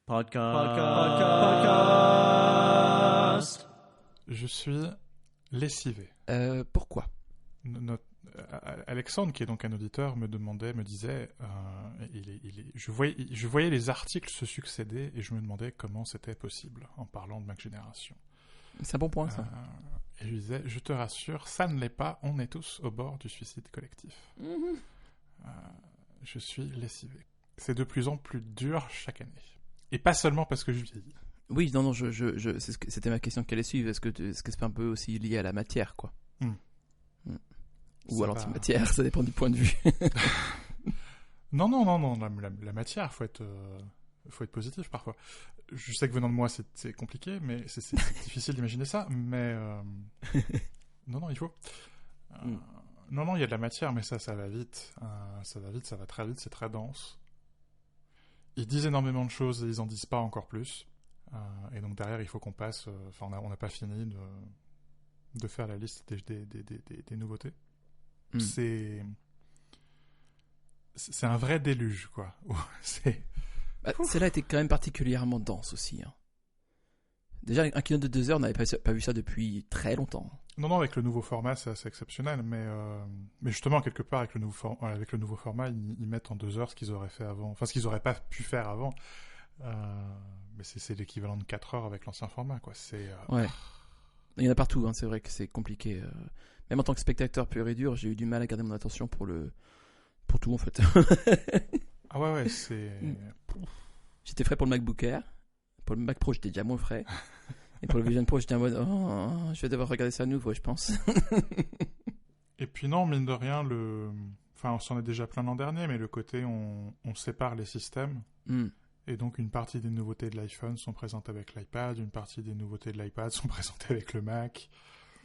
Podcast. Je suis lessivé. Pourquoi? Alexandre, qui est donc un auditeur, me disait, je voyais les articles se succéder et je me demandais comment c'était possible en parlant de Mac Génération. C'est un bon point, ça. Et je lui disais, je te rassure, ça ne l'est pas, on est tous au bord du suicide collectif. Je suis lessivé. C'est de plus en plus dur chaque année. Et pas seulement parce que je vieillis. Oui, non, c'était ma question qui allait suivre. Est-ce que c'est pas un peu aussi lié à la matière, quoi? Ou à l'antimatière, ça dépend du point de vue. Non, la matière, faut être positif parfois. Je sais que venant de moi, c'est compliqué, mais c'est difficile d'imaginer ça, mais non, il faut. Non, il y a de la matière, mais ça va vite. Ça va très vite, c'est très dense. Ils disent énormément de choses et ils en disent pas encore plus. Et donc derrière, il faut qu'on passe... on n'a pas fini de faire la liste des nouveautés. C'est un vrai déluge, quoi. Celle-là était quand même particulièrement dense aussi. Hein. Déjà, un keynote de 2 heures, on n'avait pas vu ça depuis très longtemps. Non, avec le nouveau format, c'est assez exceptionnel. Mais justement, quelque part, avec le nouveau format, ils mettent en 2 heures ce qu'ils auraient fait avant. Enfin, ce qu'ils n'auraient pas pu faire avant. Mais c'est l'équivalent de 4 heures avec l'ancien format, quoi. Ouais. Il y en a partout, hein. C'est vrai que c'est compliqué. Même en tant que spectateur pur et dur, j'ai eu du mal à garder mon attention pour tout, en fait. Ah ouais, c'est... J'étais frais pour le MacBook Air. Pour le Mac Pro, j'étais déjà moins frais. Et pour le Vision Pro, j'étais en mode je vais devoir regarder ça à nouveau, je pense. Et puis non, mine de rien, enfin, on s'en est déjà plein l'an dernier, mais le côté on sépare les systèmes. Et donc une partie des nouveautés de l'iPhone sont présentes avec l'iPad, une partie des nouveautés de l'iPad sont présentées avec le Mac.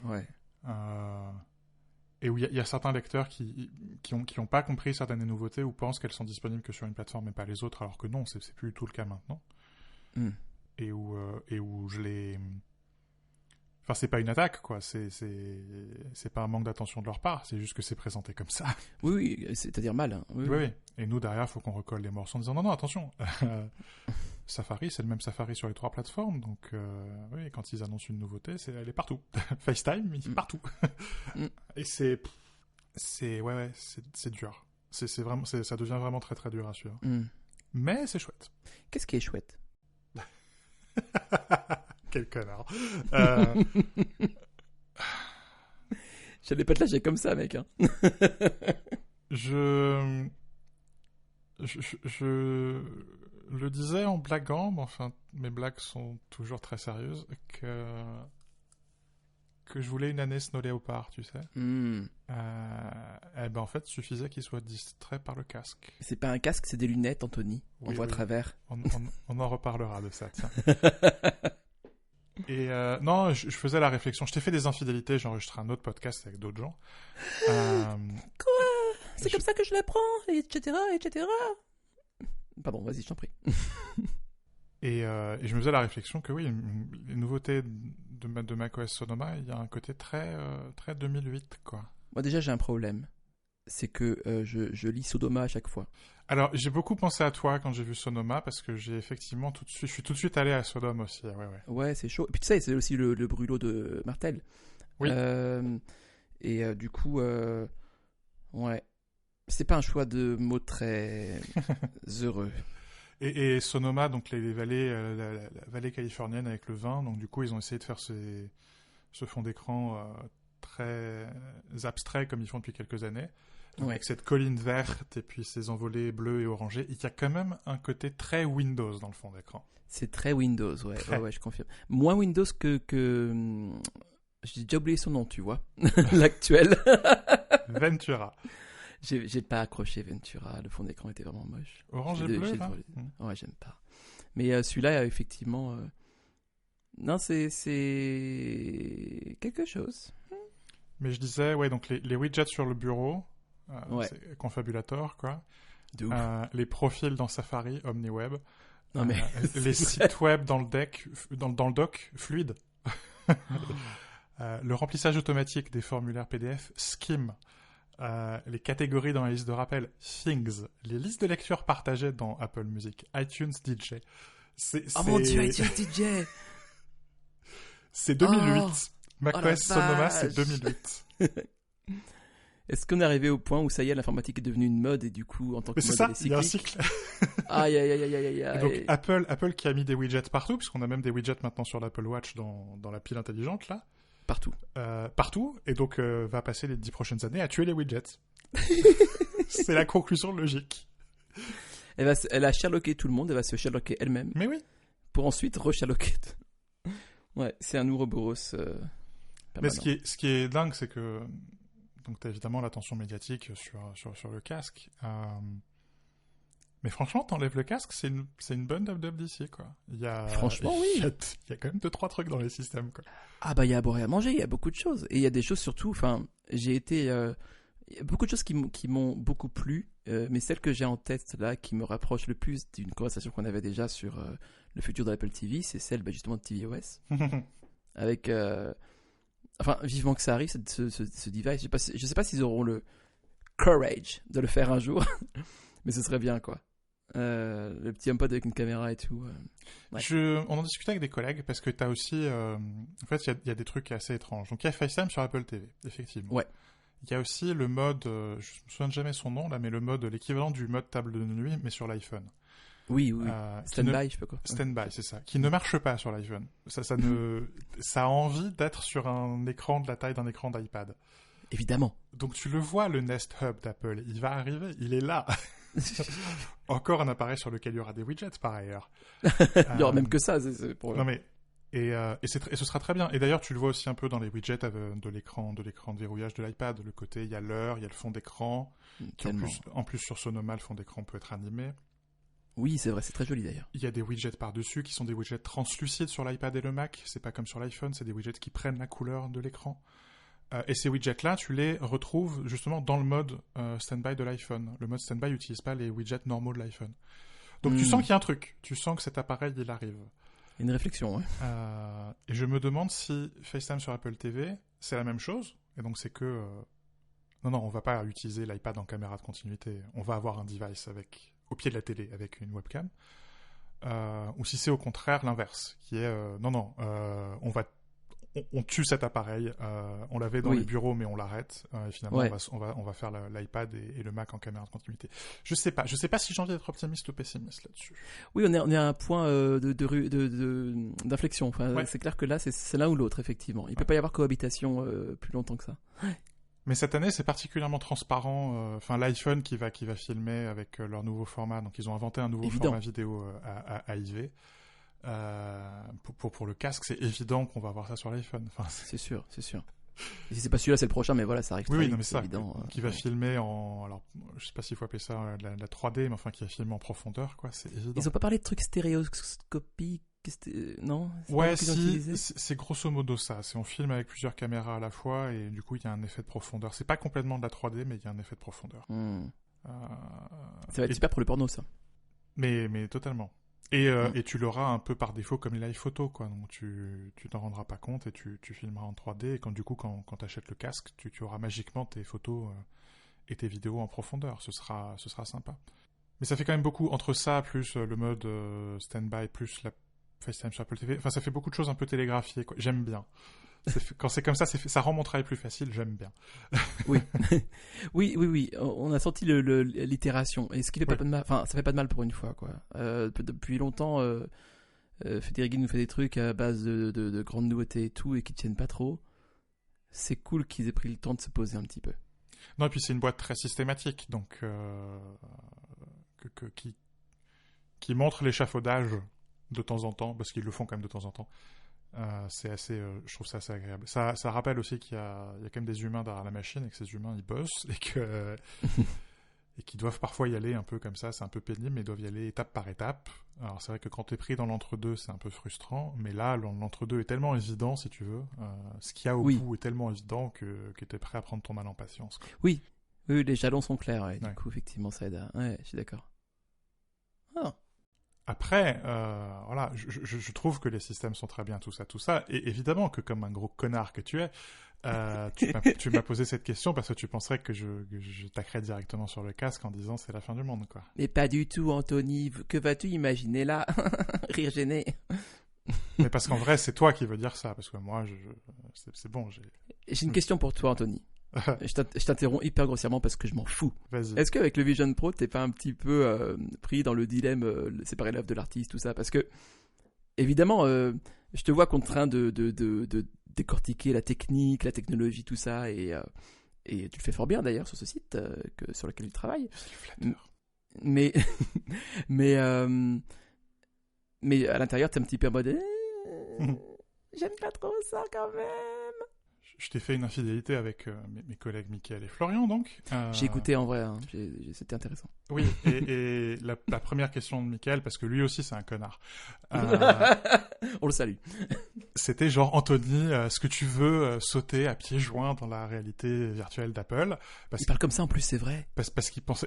Ouais. Et où il y a certains lecteurs qui ont pas compris certaines nouveautés ou pensent qu'elles sont disponibles que sur une plateforme et pas les autres, alors que non, c'est plus du tout le cas maintenant. Et où je les... Enfin, c'est pas une attaque, quoi. C'est pas un manque d'attention de leur part. C'est juste que c'est présenté comme ça. Oui, c'est-à-dire mal. Hein. Oui. Et nous, derrière, il faut qu'on recolle les morceaux en disant non, attention. Safari, c'est le même Safari sur les 3 plateformes. Donc, oui, quand ils annoncent une nouveauté, elle est partout. FaceTime, il est partout. Et c'est dur. C'est vraiment, ça devient vraiment très, très dur à suivre. Mais c'est chouette. Qu'est-ce qui est chouette? Quel connard. J'allais pas te lâcher comme ça, mec. Hein. Je le disais en blaguant, mais enfin, mes blagues sont toujours très sérieuses, que je voulais une année Snow Leopard, tu sais. En fait, il suffisait qu'il soit distrait par le casque. C'est pas un casque, c'est des lunettes, Anthony. On voit à travers. On en reparlera de ça, tiens. Et non, je faisais la réflexion. Je t'ai fait des infidélités, j'ai enregistré un autre podcast avec d'autres gens. Quoi? C'est comme ça que je l'apprends, etc. Pardon, vas-y, je t'en prie. Et je me faisais la réflexion que oui, les nouveautés de macOS Sonoma, il y a un côté très 2008, quoi. Moi déjà, j'ai un problème. C'est que je lis Sodoma à chaque fois. Alors, j'ai beaucoup pensé à toi quand j'ai vu Sonoma, parce que je suis tout de suite allé à Sodome aussi. Ouais, c'est chaud. Et puis tu sais, c'est aussi le brûlot de Martel. Oui. Du coup, ouais. C'est pas un choix de mots très heureux. Et Sonoma, donc les vallées, la vallée californienne avec le vin, donc du coup, ils ont essayé de faire ce fond d'écran très abstrait comme ils font depuis quelques années. Donc, avec cette colline verte et puis ces envolées bleues et orangées, il y a quand même un côté très Windows dans le fond d'écran. C'est très Windows, ouais, je confirme. Moins Windows que j'ai déjà oublié son nom, tu vois, l'actuel. Ventura. J'ai pas accroché Ventura, le fond d'écran était vraiment moche. Orange et bleu, là. Ouais, j'aime pas. Mais celui-là, effectivement, non, c'est quelque chose. Mais je disais, ouais, donc les widgets sur le bureau, c'est confabulator, quoi. Les profils dans Safari, OmniWeb. Non, mais les sites web dans le doc, fluide. Le remplissage automatique des formulaires PDF, Skim. Les catégories dans la liste de rappel, Things. Les listes de lecture partagées dans Apple Music, iTunes DJ. Oh mon dieu, iTunes DJ. C'est 2008. Oh, macOS Sonoma, c'est 2008. Est-ce qu'on est arrivé au point où ça y est, l'informatique est devenue une mode et du coup, en tant que Mais mode, c'est ça, elle est il y a un cyclique. cycle. Aïe, aïe, aïe, aïe, aïe, Et donc aïe. Apple qui a mis des widgets partout, puisqu'on a même des widgets maintenant sur l'Apple Watch dans la pile intelligente, là. Partout. Partout, et donc va passer les 10 prochaines années à tuer les widgets. C'est la conclusion logique. Elle a sherlocké tout le monde, elle va se sherlocker elle-même Mais oui. pour ensuite re-sherlocker. Ouais, c'est un Ouroboros. Mais ce qui est dingue, c'est que donc t'as évidemment l'attention médiatique sur le casque. Mais franchement, t'enlèves le casque, c'est une bonne dub d'ici, quoi. Franchement, oui. Il y a quand même 2-3 trucs dans les systèmes, quoi. Ah bah il y a à boire et à manger, il y a beaucoup de choses. Et il y a des choses surtout, enfin, j'ai été... il y a beaucoup de choses qui m'ont beaucoup plu, mais celle que j'ai en tête là, qui me rapproche le plus d'une conversation qu'on avait déjà sur le futur de l'Apple TV, c'est celle justement de tvOS. Avec... Enfin, vivement que ça arrive, ce device. Je sais pas s'ils auront le courage de le faire un jour, mais ce serait bien, quoi. Le petit HomePod avec une caméra et tout. Ouais. On en discutait avec des collègues parce que t'as aussi... en fait, il y a des trucs assez étranges. Donc, il y a FaceTime sur Apple TV, effectivement. Ouais. Il y a aussi le mode... je me souviens jamais son nom, là, mais le mode, l'équivalent du mode table de nuit, mais sur l'iPhone. Oui. Standby, je sais pas quoi. Standby, c'est ça. Qui ne marche pas sur l'iPhone. Ça a envie d'être sur un écran de la taille d'un écran d'iPad. Évidemment. Donc tu le vois, le Nest Hub d'Apple, il va arriver, il est là. Encore un appareil sur lequel il y aura des widgets par ailleurs. Il y aura même que ça. Pour... Non mais et ce sera très bien. Et d'ailleurs, tu le vois aussi un peu dans les widgets de l'écran de verrouillage de l'iPad. Le côté, il y a l'heure, il y a le fond d'écran. En plus sur Sonoma, le fond d'écran peut être animé. Oui, c'est vrai, c'est très joli d'ailleurs. Il y a des widgets par-dessus qui sont des widgets translucides sur l'iPad et le Mac. C'est pas comme sur l'iPhone, c'est des widgets qui prennent la couleur de l'écran. Et ces widgets-là, tu les retrouves justement dans le mode standby de l'iPhone. Le mode standby n'utilise pas les widgets normaux de l'iPhone. Donc tu sens qu'il y a un truc. Tu sens que cet appareil, il arrive. Une réflexion, ouais. Et je me demande si FaceTime sur Apple TV, c'est la même chose. Et donc c'est que... Non, on va pas utiliser l'iPad en caméra de continuité. On va avoir un device au pied de la télé avec une webcam. Ou si c'est au contraire l'inverse, qui est... on tue cet appareil, on l'avait dans les bureaux mais on l'arrête, et finalement on va faire l'iPad et le Mac en caméra de continuité. Je sais pas si j'ai envie d'être optimiste ou pessimiste là-dessus. Oui, on est à un point d'inflexion, enfin, c'est clair que là c'est l'un ou l'autre effectivement, il peut pas y avoir cohabitation plus longtemps que ça. Mais cette année c'est particulièrement transparent, l'iPhone qui va filmer avec leur nouveau format, donc ils ont inventé un nouveau format vidéo à IV. Pour le casque, c'est évident qu'on va avoir ça sur l'iPhone. Enfin, c'est sûr. Et si c'est pas celui-là, c'est le prochain, mais voilà, ça arrive très vite. Oui, mais c'est évident. Qui va filmer alors, je sais pas s'il faut appeler ça la 3D, mais enfin, qui va filmer en profondeur, quoi, c'est évident. Ils ont pas parlé de trucs stéréoscopiques, non? Ouais, c'est grosso modo ça. C'est on filme avec plusieurs caméras à la fois, et du coup, il y a un effet de profondeur. C'est pas complètement de la 3D, mais il y a un effet de profondeur. Ça va être super pour le porno, ça. Mais totalement. Et tu l'auras un peu par défaut comme les live photos, quoi. Donc tu t'en rendras pas compte et tu filmeras en 3D. Et quand tu achètes le casque, tu auras magiquement tes photos et tes vidéos en profondeur. Ce sera sympa. Mais ça fait quand même beaucoup entre ça plus le mode standby plus la FaceTime sur Apple TV. Enfin, ça fait beaucoup de choses un peu télégraphiées, quoi. J'aime bien. Quand c'est comme ça, ça rend mon travail plus facile. J'aime bien. Oui. oui. On a senti l'itération. Et ce qui fait pas de mal. Enfin, ça fait pas de mal pour une fois, quoi. Depuis longtemps, Federighi nous fait des trucs à base de grandes nouveautés et tout, et qui tiennent pas trop. C'est cool qu'ils aient pris le temps de se poser un petit peu. Non, et puis c'est une boîte très systématique, donc qui montre l'échafaudage de temps en temps, parce qu'ils le font quand même de temps en temps. C'est assez, je trouve ça assez agréable. Ça rappelle aussi qu'il y a quand même des humains derrière la machine et que ces humains ils bossent et qu'ils doivent parfois y aller un peu comme ça. C'est un peu pénible, mais ils doivent y aller étape par étape. Alors c'est vrai que quand t'es pris dans l'entre-deux, c'est un peu frustrant, mais là l'entre-deux est tellement évident, si tu veux. Ce qu'il y a au bout est tellement évident que t'es prêt à prendre ton mal en patience, quoi. Oui, les jalons sont clairs. Ouais. Du coup, effectivement, ça aide. Ouais, je suis d'accord. Après, voilà, je trouve que les systèmes sont très bien, tout ça. Et évidemment que comme un gros connard que tu es, tu m'as posé cette question parce que tu penserais que je taquerais directement sur le casque en disant c'est la fin du monde, quoi. Mais pas du tout, Anthony. Que vas-tu imaginer là? Rire gêné. Mais parce qu'en vrai, c'est toi qui veux dire ça, parce que moi, c'est bon, J'ai une question pour toi, Anthony. Je t'interromps hyper grossièrement parce que je m'en fous. Vas-y. Est-ce qu'avec le Vision Pro, t'es pas un petit peu pris dans le dilemme séparer l'œuvre de l'artiste, tout ça? Parce que, évidemment, je te vois contraint de décortiquer la technique, la technologie, tout ça, et tu le fais fort bien d'ailleurs sur ce site sur lequel tu travailles. Mais, mais, mais à l'intérieur, t'es un petit peu en mode j'aime pas trop ça quand même. Je t'ai fait une infidélité avec mes collègues Mickaël et Florian, donc. J'ai écouté en vrai, hein. C'était intéressant. Oui, et la première question de Mickaël, parce que lui aussi c'est un connard. On le salue. C'était genre, Anthony, est-ce que tu veux sauter à pieds joints dans la réalité virtuelle d'Apple? Il parle comme ça en plus, c'est vrai. Parce qu'il pensait...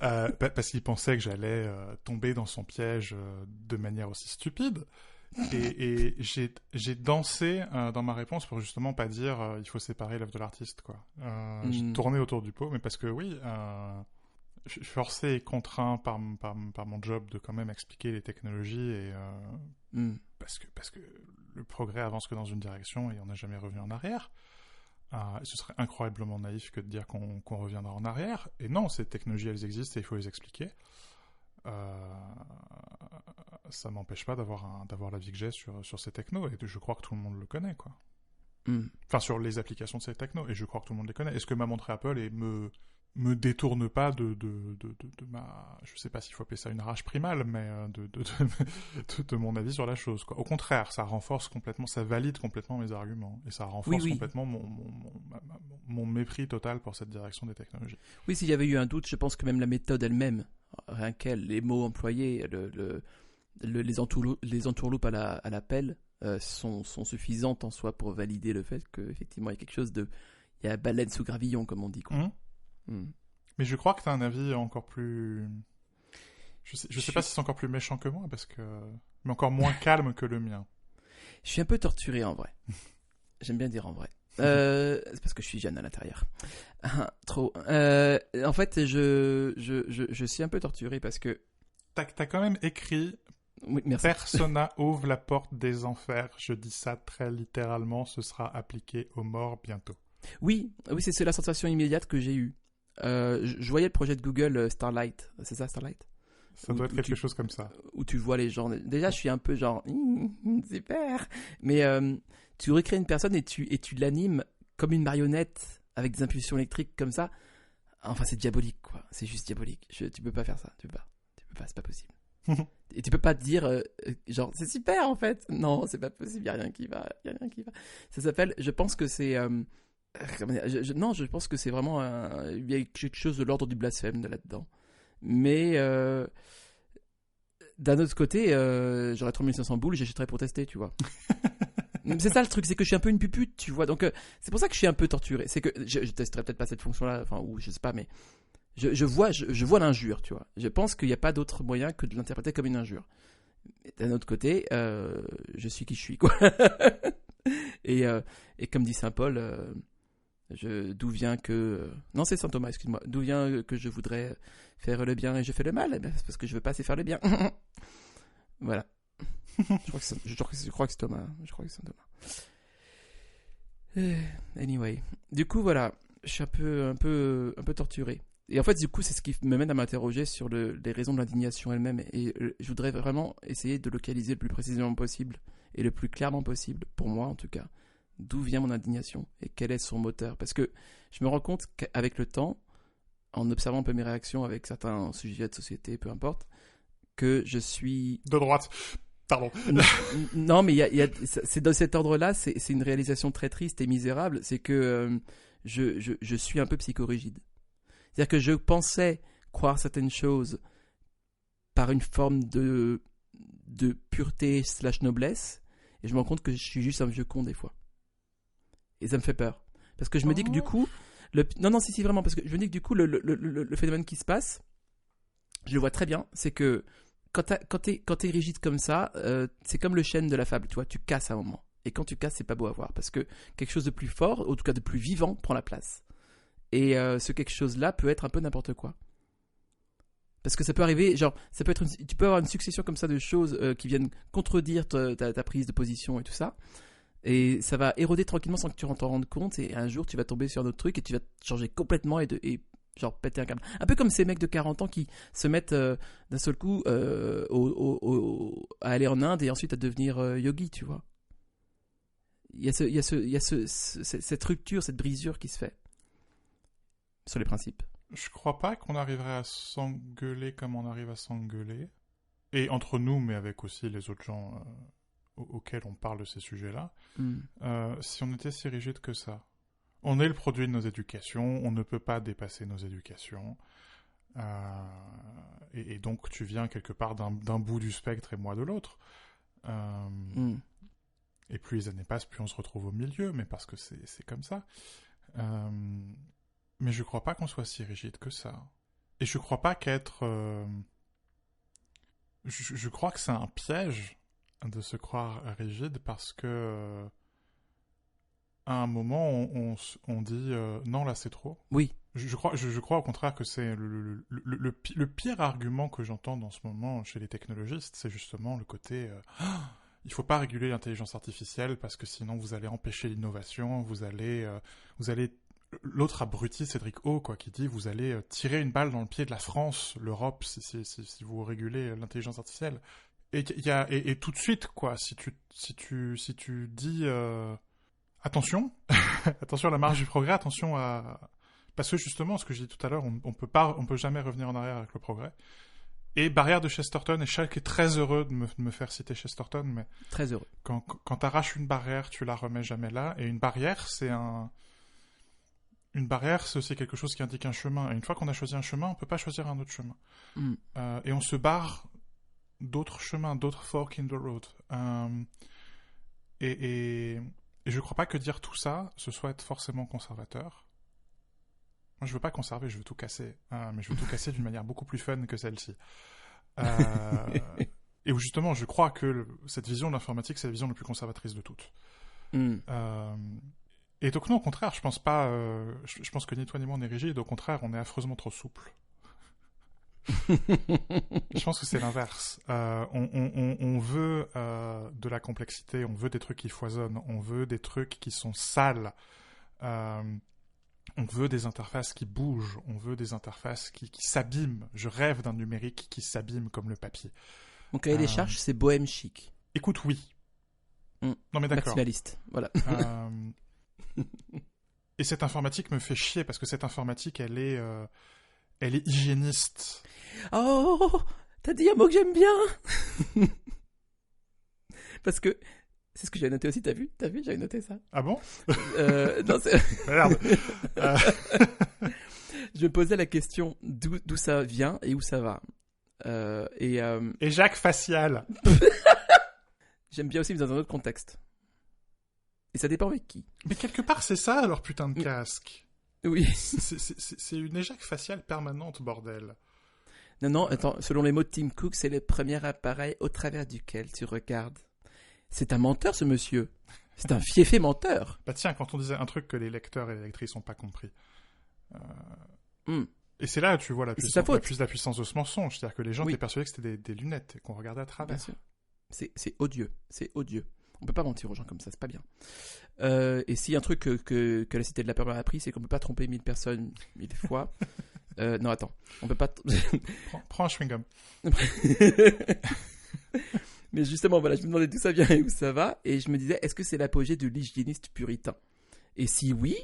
parce qu'il pensait que j'allais tomber dans son piège de manière aussi stupide. Et j'ai dansé dans ma réponse pour justement pas dire il faut séparer l'œuvre de l'artiste, quoi. J'ai tourné autour du pot, mais parce que oui, je suis forcé et contraint par mon job de quand même expliquer les technologies et parce que le progrès avance que dans une direction et on n'a jamais revenu en arrière. Ce serait incroyablement naïf que de dire qu'on reviendra en arrière. Et non, ces technologies, elles existent et il faut les expliquer. Ça m'empêche pas d'avoir l'avis que j'ai sur ces technos, et je crois que tout le monde le connaît, quoi. Enfin, sur les applications de ces technos, et je crois que tout le monde les connaît. Est-ce que m'a montré Apple et me détourne pas de ma... Je sais pas s'il faut appeler ça une rage primale, mais de mon avis sur la chose, quoi. Au contraire, ça renforce complètement, ça valide complètement mes arguments, et ça renforce complètement mon mépris total pour cette direction des technologies. Oui, s'il y avait eu un doute, je pense que même la méthode elle-même, rien qu'elle, les mots employés, les entourloupes à l'appel sont suffisantes en soi pour valider le fait qu'effectivement il y a quelque chose de... Il y a baleine sous gravillon, comme on dit, quoi. Mais je crois que tu as un avis encore plus... Je sais pas si c'est encore plus méchant que moi, mais encore moins calme que le mien. Je suis un peu torturé en vrai. J'aime bien dire en vrai. C'est parce que je suis jeune à l'intérieur. Trop. En fait, je suis un peu torturé parce que... T'as quand même écrit... Oui, merci. Persona ouvre la porte des enfers. Je dis ça très littéralement. Ce sera appliqué aux morts bientôt. Oui, c'est la sensation immédiate que j'ai eue. Je voyais le projet de Google Starlight. C'est ça, Starlight? Ça doit être quelque chose comme ça. Où tu vois les gens. Déjà, je suis un peu genre super. Mais tu recrées une personne et tu l'animes comme une marionnette avec des impulsions électriques comme ça. Enfin, c'est diabolique, quoi. C'est juste diabolique. Tu peux pas faire ça. Tu peux pas. C'est pas possible. Et tu peux pas te dire genre c'est super en fait. Non, c'est pas possible. Y a rien qui va. Ça s'appelle. Je pense que c'est. Non, je pense que c'est vraiment il y a quelque chose de l'ordre du blasphème là-dedans. Mais d'un autre côté, j'aurais 3500 boules, j'achèterais pour tester, tu vois. C'est ça le truc, c'est que je suis un peu une pupute, tu vois. Donc c'est pour ça que je suis un peu torturé. C'est que je testerai peut-être pas cette fonction-là, enfin ou je sais pas, mais je vois l'injure, tu vois. Je pense qu'il n'y a pas d'autre moyen que de l'interpréter comme une injure. D'un autre côté, je suis qui je suis, quoi. Et comme dit saint Paul. D'où vient que... Non, c'est saint Thomas, excuse-moi. D'où vient que je voudrais faire le bien et je fais le mal? C'est parce que je veux pas assez faire le bien. Voilà. Je crois que c'est Thomas. Je crois que c'est saint Thomas. Anyway. Du coup, voilà. Je suis un peu torturé. Et en fait, du coup, c'est ce qui me mène à m'interroger sur les raisons de l'indignation elle-même. Et je voudrais vraiment essayer de localiser le plus précisément possible et le plus clairement possible, pour moi en tout cas, d'où vient mon indignation et quel est son moteur. Parce que je me rends compte qu'avec le temps, en observant un peu mes réactions avec certains sujets de société, peu importe, que je suis... De droite. Pardon. Non, mais c'est dans cet ordre-là, c'est une réalisation très triste et misérable, c'est que je suis un peu psychorigide. C'est-à-dire que je pensais croire certaines choses par une forme de pureté / noblesse, et je me rends compte que je suis juste un vieux con des fois. Et ça me fait peur. Parce que je me dis que du coup... Non, si, vraiment. Parce que je me dis que du coup, le phénomène qui se passe, je le vois très bien, c'est que quand t'es rigide comme ça, c'est comme le chêne de la fable, tu vois, tu casses à un moment. Et quand tu casses, c'est pas beau à voir, parce que quelque chose de plus fort, en tout cas de plus vivant, prend la place. Et ce quelque chose-là peut être un peu n'importe quoi. Parce que ça peut arriver, genre, tu peux avoir une succession comme ça de choses qui viennent contredire ta prise de position et tout ça. Et ça va éroder tranquillement sans que tu t'en rendes compte. Et un jour, tu vas tomber sur un autre truc et tu vas changer complètement et genre péter un câble. Un peu comme ces mecs de 40 ans qui se mettent d'un seul coup à aller en Inde et ensuite à devenir yogi, tu vois. Il y a cette rupture, cette brisure qui se fait sur les principes. Je crois pas qu'on arriverait à s'engueuler comme on arrive à s'engueuler. Et entre nous, mais avec aussi les autres gens auxquels on parle de ces sujets-là. Si on était si rigide que ça. On est le produit de nos éducations, on ne peut pas dépasser nos éducations. Et donc tu viens quelque part d'un bout du spectre et moi de l'autre. Et plus les années passent, plus on se retrouve au milieu, mais parce que c'est comme ça. Mais je crois pas qu'on soit si rigide que ça. Et je crois pas qu'être... Je crois que c'est un piège de se croire rigide parce que à un moment on dit non là c'est trop. Oui. Je crois au contraire que c'est le pire argument que j'entends dans ce moment chez les technologistes, c'est justement le côté il faut pas réguler l'intelligence artificielle parce que sinon vous allez empêcher l'innovation, vous allez l'autre abruti, Cédric O, quoi, qui dit vous allez tirer une balle dans le pied de la France, l'Europe, si vous régulez l'intelligence artificielle. Et tout de suite, quoi, si tu dis attention, attention à la marge du progrès, attention à... Parce que justement, ce que j'ai dit tout à l'heure, on peut jamais revenir en arrière avec le progrès. Et barrière de Chesterton, et Schalke est très heureux de me faire citer Chesterton, mais... Très heureux. Quand t'arraches une barrière, tu la remets jamais là, et une barrière, Une barrière, c'est aussi quelque chose qui indique un chemin. Et une fois qu'on a choisi un chemin, on ne peut pas choisir un autre chemin. Et on se barre d'autres chemins, d'autres forks in the road. Et je ne crois pas que dire tout ça, ce soit être forcément conservateur. Moi, je ne veux pas conserver, je veux tout casser. Mais je veux tout casser d'une manière beaucoup plus fun que celle-ci. Et où justement, je crois que cette vision de l'informatique, c'est la vision la plus conservatrice de toutes. Et donc non, au contraire, je pense pas. Je pense que ni toi ni moi on est rigide. Au contraire, on est affreusement trop souple. Je pense que c'est l'inverse. On veut de la complexité, on veut des trucs qui foisonnent, on veut des trucs qui sont sales. On veut des interfaces qui bougent, on veut des interfaces qui s'abîment. Je rêve d'un numérique qui s'abîme comme le papier. Mon cahier des charges, c'est bohème chic. Écoute, oui. Non mais d'accord. Maximaliste, voilà. Et cette informatique me fait chier parce que cette informatique, elle est hygiéniste. Oh, t'as dit un mot que j'aime bien. Parce que c'est ce que j'avais noté aussi. T'as vu, j'avais noté ça. Ah bon? Non, c'est... Merde. Je me posais la question d'où ça vient et où ça va. Et Jacques Facial. J'aime bien aussi, mais dans un autre contexte. Et ça dépend avec qui. Mais quelque part, c'est ça, leur putain de casque. Oui. C'est une éjac faciale permanente, bordel. Non, attends, selon les mots de Tim Cook, c'est le premier appareil au travers duquel tu regardes. C'est un menteur, ce monsieur. C'est un fiefé menteur. Bah tiens, quand on disait un truc que les lecteurs et les lectrices n'ont pas compris. Et c'est là, tu vois, la puissance de ce mensonge. C'est-à-dire que les gens étaient persuadés que c'était des lunettes et qu'on regardait à travers. Bien sûr. C'est odieux. C'est odieux. On peut pas mentir aux gens comme ça, c'est pas bien. Et s'il y a un truc que la Cité de la Peur m'a appris, c'est qu'on peut pas tromper 1000 personnes 1000 fois. Non, attends, on peut pas... Prends un chewing-gum. Mais justement, voilà, je me demandais d'où ça vient et où ça va, et je me disais, est-ce que c'est l'apogée de l'hygiéniste puritain? Et si oui,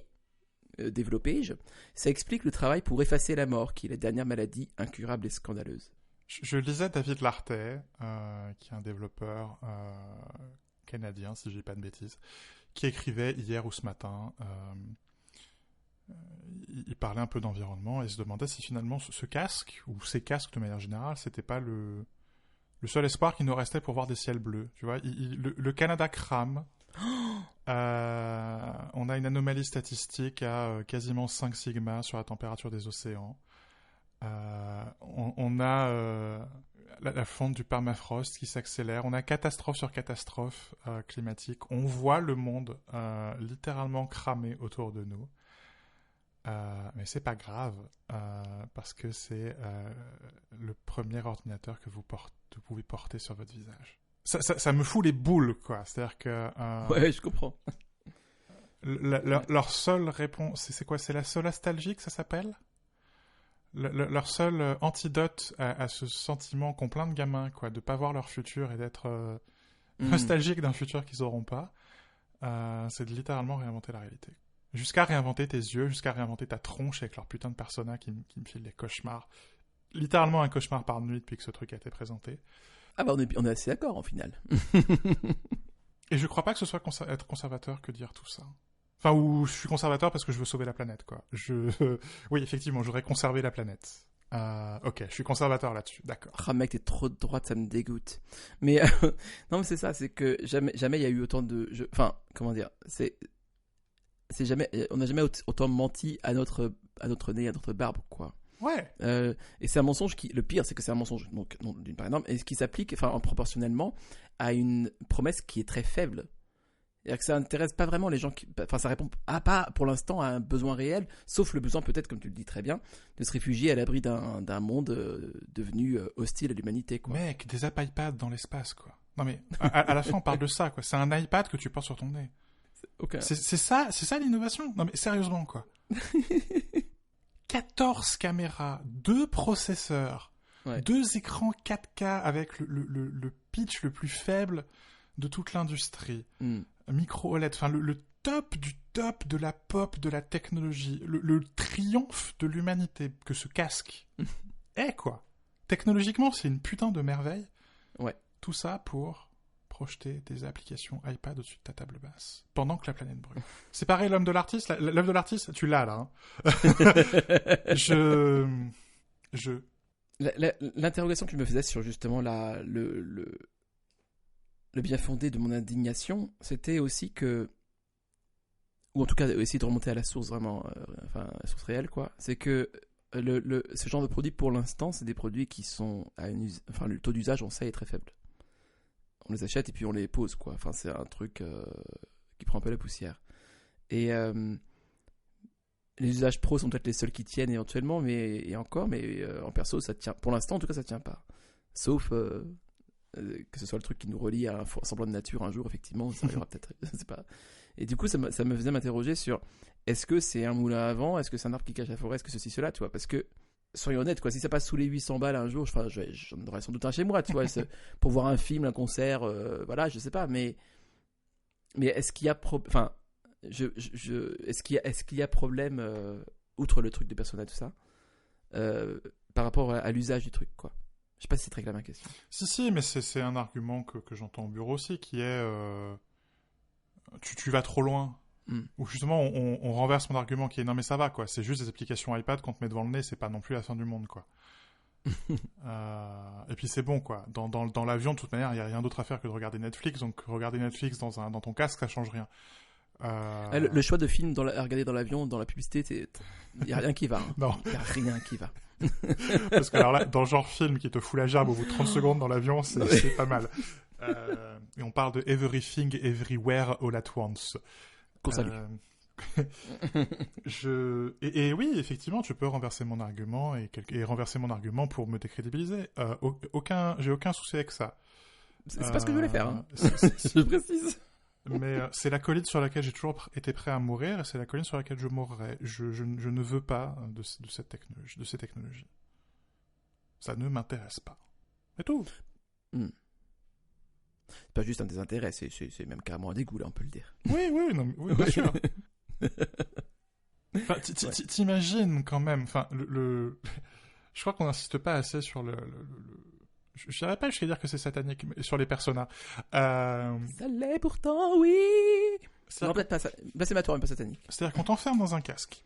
développé-je, ça explique le travail pour effacer la mort, qui est la dernière maladie incurable et scandaleuse. Je lisais David Lartet, qui est un développeur canadien, si je dis pas de bêtises, qui écrivait hier ou ce matin. Il parlait un peu d'environnement et se demandait si finalement ce casque, ou ces casques de manière générale, c'était pas le seul espoir qui nous restait pour voir des ciels bleus. Tu vois, le Canada crame. On a une anomalie statistique à quasiment 5 sigma sur la température des océans. On a la fonte du permafrost qui s'accélère. On a catastrophe sur catastrophe climatique. On voit le monde littéralement cramer autour de nous. Mais c'est pas grave parce que c'est le premier ordinateur que vous pouvez porter sur votre visage. Ça me fout les boules, quoi. C'est-à-dire que Ouais, je comprends. leur seule réponse, c'est quoi? C'est la solastalgie que ça s'appelle? Leur seul antidote à ce sentiment qu'ont plein de gamins, quoi, de pas voir leur futur et d'être nostalgiques d'un futur qu'ils auront pas, c'est de littéralement réinventer la réalité. Jusqu'à réinventer tes yeux, jusqu'à réinventer ta tronche avec leur putain de persona qui me file des cauchemars. Littéralement un cauchemar par nuit depuis que ce truc a été présenté. Ah bah on est assez d'accord, en final. Et je crois pas que ce soit être conservateur que dire tout ça. Enfin, ou je suis conservateur parce que je veux sauver la planète, quoi. Oui, effectivement, je voudrais conserver la planète. Ok, je suis conservateur là-dessus, d'accord. Ah mec, t'es trop de droite, ça me dégoûte. Mais non, mais c'est ça, c'est que jamais il y a eu autant de... Enfin, comment dire, on n'a jamais autant menti à notre nez, à notre barbe, quoi. Ouais. Et c'est un mensonge qui... Le pire, c'est que c'est un mensonge, donc, non, d'une part énorme, et ce qui s'applique, enfin, proportionnellement, à une promesse qui est très faible. C'est-à-dire que ça n'intéresse pas vraiment les gens qui... Enfin, ça répond pas pour l'instant à un besoin réel, sauf le besoin peut-être, comme tu le dis très bien, de se réfugier à l'abri d'un monde devenu hostile à l'humanité, quoi. Mec, des apps iPad dans l'espace, quoi. Non mais, à la fin, on parle de ça, quoi. C'est un iPad que tu portes sur ton nez. Okay. C'est ça l'innovation. Non mais, sérieusement, quoi. 14 caméras, 2 processeurs, ouais. 2 écrans 4K avec le pitch le plus faible de toute l'industrie. Micro OLED, enfin le top du top de la pop de la technologie, le triomphe de l'humanité que ce casque est, quoi. Technologiquement, c'est une putain de merveille. Ouais. Tout ça pour projeter des applications iPad au-dessus de ta table basse pendant que la planète brûle. C'est pareil, l'œuvre de l'artiste. L'œuvre de l'artiste, tu l'as là. Hein. L'interrogation que je me faisais sur justement le bien fondé de mon indignation, c'était aussi que, ou en tout cas essayer de remonter à la source vraiment, enfin la source réelle, quoi. C'est que ce genre de produits, pour l'instant, c'est des produits qui sont enfin le taux d'usage, on sait, est très faible. On les achète et puis on les pose, quoi. Enfin, c'est un truc qui prend un peu la poussière. Et les usages pro sont peut-être les seuls qui tiennent éventuellement, mais en perso, ça tient. Pour l'instant, en tout cas, ça tient pas. Sauf que ce soit le truc qui nous relie à un semblant de nature un jour, effectivement, ça arrivera peut-être. Je sais pas. Et du coup, ça me faisait m'interroger sur est-ce que c'est un moulin à vent, est-ce que c'est un arbre qui cache la forêt, est-ce que ceci, cela, tu vois, parce que soyons honnêtes, quoi, si ça passe sous les 800 balles un jour, j'en aurais sans doute un chez moi, tu vois, pour voir un film, un concert, voilà, je sais pas, mais est-ce qu'il y a est-ce qu'il y a problème, outre le truc de persona, tout ça, par rapport à l'usage du truc, quoi. Je sais pas si c'est très clair ma question. Si, mais c'est un argument que j'entends au bureau aussi, qui est tu vas trop loin. Ou justement, on renverse mon argument qui est non mais ça va, quoi. C'est juste des applications iPad qu'on te met devant le nez, c'est pas non plus la fin du monde, quoi. Et puis c'est bon, quoi. Dans l'avion, de toute manière, il y a rien d'autre à faire que de regarder Netflix, donc regarder Netflix dans ton casque, ça change rien. Le choix de film à regarder dans l'avion, dans la publicité, il y a rien qui va. Hein. Non. Il y a rien qui va. Parce que alors là, dans le genre film qui te fout la gerbe au bout de 30 secondes dans l'avion, c'est pas mal. Et on parle de Everything, Everywhere, All at Once. Qu'on salue. Et oui, effectivement, tu peux renverser mon argument et renverser mon argument pour me décrédibiliser. J'ai aucun souci avec ça. C'est pas ce que je voulais faire. Hein. Je précise. Mais c'est la colline sur laquelle j'ai toujours été prêt à mourir et c'est la colline sur laquelle je mourrai. Je ne veux pas de ces technologies. Ça ne m'intéresse pas. C'est tout. C'est pas juste un désintérêt, c'est même carrément un dégoût, là, on peut le dire. Oui, bien sûr. Enfin, t'imagines quand même, enfin, je crois qu'on n'insiste pas assez sur je dirais pas jusqu'à dire que c'est satanique, mais sur les personas. Ça l'est pourtant, oui. Non, peut-être pas ça. Blasphématoire, mais pas satanique. C'est-à-dire qu'on t'enferme dans un casque.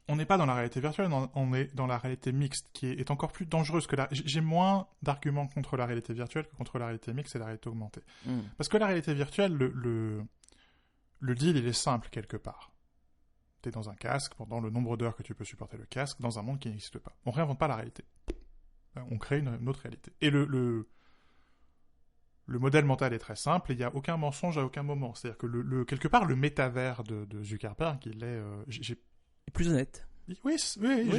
On n'est pas dans la réalité virtuelle, on est dans la réalité mixte, qui est encore plus dangereuse que j'ai moins d'arguments contre la réalité virtuelle que contre la réalité mixte et la réalité augmentée. Parce que la réalité virtuelle, le deal, il est simple quelque part. t'es dans un casque pendant le nombre d'heures que tu peux supporter le casque dans un monde qui n'existe pas. On réinvente pas la réalité. On crée une autre réalité. Et le modèle mental est très simple, et il n'y a aucun mensonge à aucun moment. C'est-à-dire que quelque part, le métavers de Zuckerberg, il est... Et plus honnête. Oui,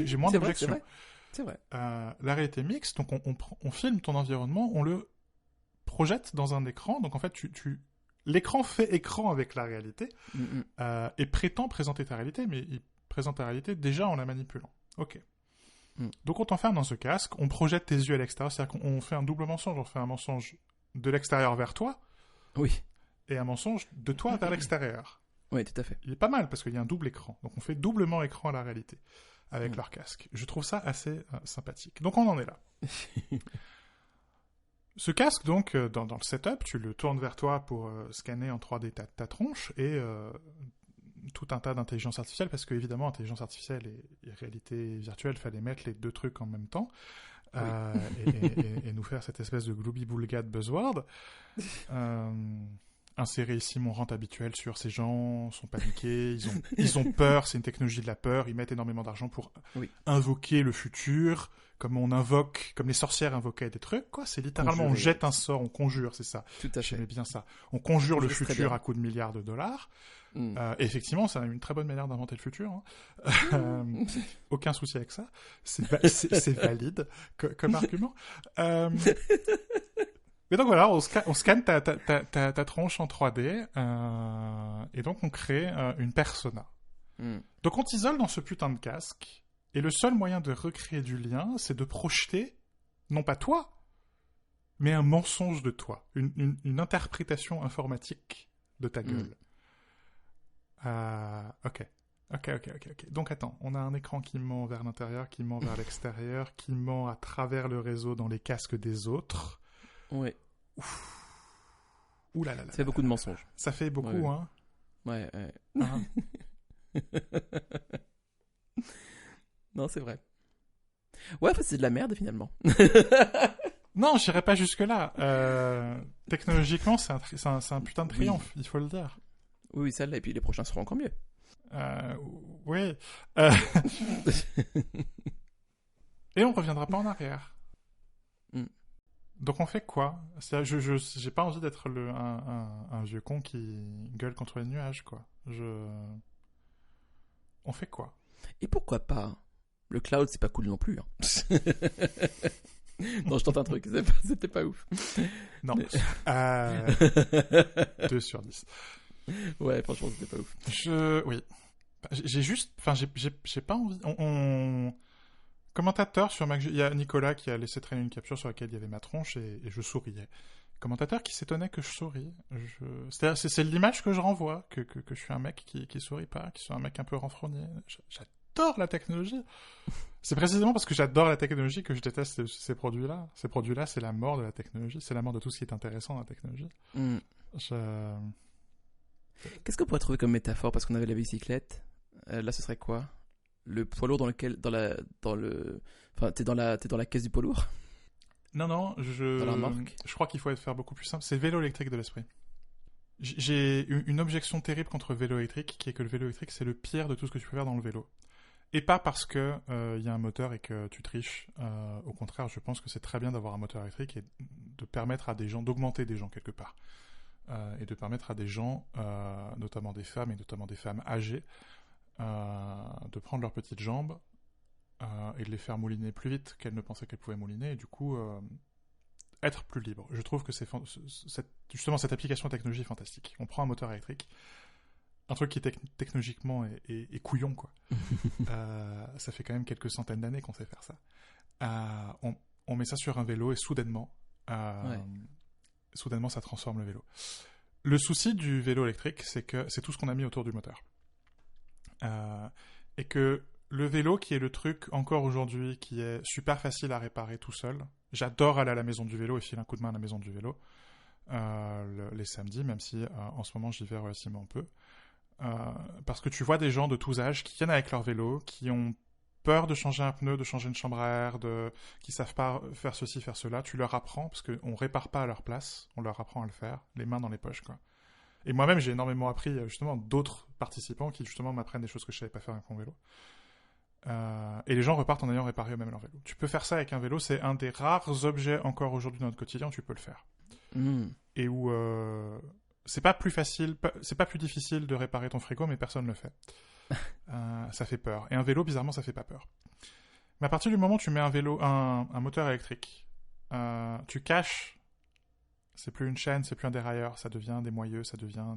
j'ai moins d'objections. C'est vrai. La réalité mixte, donc on filme ton environnement, on le projette dans un écran, donc en fait, l'écran fait écran avec la réalité, et prétend présenter ta réalité, mais il présente ta réalité déjà en la manipulant. Ok. Donc on t'enferme dans ce casque, on projette tes yeux à l'extérieur, c'est-à-dire qu'on fait un double mensonge, on fait un mensonge de l'extérieur vers toi, oui, et un mensonge de toi vers l'extérieur. Oui, tout à fait. Il est pas mal, parce qu'il y a un double écran, donc on fait doublement écran à la réalité, avec leur casque. Je trouve ça assez sympathique. Donc on en est là. Ce casque, donc, dans le setup, tu le tournes vers toi pour scanner en 3D ta tronche, et tout un tas d'intelligence artificielle, parce que évidemment, intelligence artificielle et réalité virtuelle, fallait mettre les deux trucs en même temps, et nous faire cette espèce de gloubi-boulga de buzzword. Insérer ici mon rente habituel sur ces gens, sont paniqués, ils ont peur, c'est une technologie de la peur, ils mettent énormément d'argent pour invoquer le futur, comme les sorcières invoquaient des trucs, quoi. C'est littéralement, on jette un sort, on conjure, c'est ça. Tout à fait. J'aimais bien ça. On conjure le futur à coups de milliards de dollars. Et effectivement, c'est une très bonne manière d'inventer le futur. Aucun souci avec ça. C'est valide comme argument. Mais donc voilà, on scanne ta tronche en 3D, et donc on crée une persona. Donc on t'isole dans ce putain de casque, et le seul moyen de recréer du lien, c'est de projeter, non pas toi, mais un mensonge de toi, une interprétation informatique de ta gueule. Ok. Donc attends, on a un écran qui ment vers l'intérieur, qui ment vers l'extérieur, qui ment à travers le réseau dans les casques des autres. Ouais. Ouh là là. Ça fait beaucoup de mensonges. Ça fait beaucoup, hein. Ouais. Non, c'est vrai. Ouais, c'est de la merde finalement. Non, j'irai pas jusque-là. Technologiquement, c'est un putain de triomphe, il faut le dire. Oui, celle-là, et puis les prochains seront encore mieux. Oui. Et on reviendra pas en arrière. Donc on fait quoi? J'ai pas envie d'être un vieux con qui gueule contre les nuages, quoi. On fait quoi? Et pourquoi pas? Le cloud, c'est pas cool non plus. Hein. Non, je tente un truc, c'était pas ouf. Non. 2 sur 10. Ouais, franchement, c'était pas ouf. Oui. J'ai pas envie... Commentateur sur Mac, il y a Nicolas qui a laissé traîner une capture sur laquelle il y avait ma tronche, et je souriais. Commentateur qui s'étonnait que je souris. C'est l'image que je renvoie, que je suis un mec qui sourit pas, qui suis un mec un peu renfrogné. J'adore la technologie. C'est précisément parce que j'adore la technologie que je déteste ces produits-là. Ces produits-là, c'est la mort de la technologie, c'est la mort de tout ce qui est intéressant dans la technologie. Qu'est-ce qu'on pourrait trouver comme métaphore? Parce qu'on avait la bicyclette. Là, ce serait quoi? Le poids lourd t'es dans la caisse du poids lourd? Non, dans la remorque. Je crois qu'il faut faire beaucoup plus simple. C'est le vélo électrique de l'esprit. J'ai une objection terrible contre le vélo électrique, qui est que le vélo électrique, c'est le pire de tout ce que tu peux faire dans le vélo. Et pas parce que y a un moteur et que tu triches. Au contraire, je pense que c'est très bien d'avoir un moteur électrique et de permettre à des gens, d'augmenter des gens quelque part. Et de permettre à des gens, notamment des femmes, et notamment des femmes âgées, de prendre leurs petites jambes et de les faire mouliner plus vite qu'elles ne pensaient qu'elles pouvaient mouliner, et du coup être plus libre. Je trouve que justement cette application de technologie est fantastique. On prend un moteur électrique, un truc qui technologiquement est couillon, quoi. Ça fait quand même quelques centaines d'années qu'on sait faire ça. On met ça sur un vélo, et soudainement ça transforme le vélo. Le souci du vélo électrique, c'est que c'est tout ce qu'on a mis autour du moteur. Et que le vélo, qui est le truc encore aujourd'hui qui est super facile à réparer tout seul, j'adore aller à la maison du vélo et filer un coup de main à la maison du vélo les samedis, même si en ce moment j'y vais relativement peu, parce que tu vois des gens de tous âges qui viennent avec leur vélo, qui ont peur de changer un pneu, de changer une chambre à air, qui savent pas faire ceci, faire cela. Tu leur apprends, parce qu'on répare pas à leur place, on leur apprend à le faire, les mains dans les poches, quoi. Et moi-même, j'ai énormément appris justement d'autres participants qui justement m'apprennent des choses que je savais pas faire avec mon vélo. Et les gens repartent en ayant réparé eux-mêmes leur vélo. Tu peux faire ça avec un vélo, c'est un des rares objets encore aujourd'hui dans notre quotidien où tu peux le faire. Et où c'est pas plus difficile de réparer ton frigo, mais personne ne le fait. Ça fait peur. Et un vélo, bizarrement, ça fait pas peur. Mais à partir du moment où tu mets un moteur électrique, tu caches, c'est plus une chaîne, c'est plus un dérailleur, ça devient des moyeux, ça devient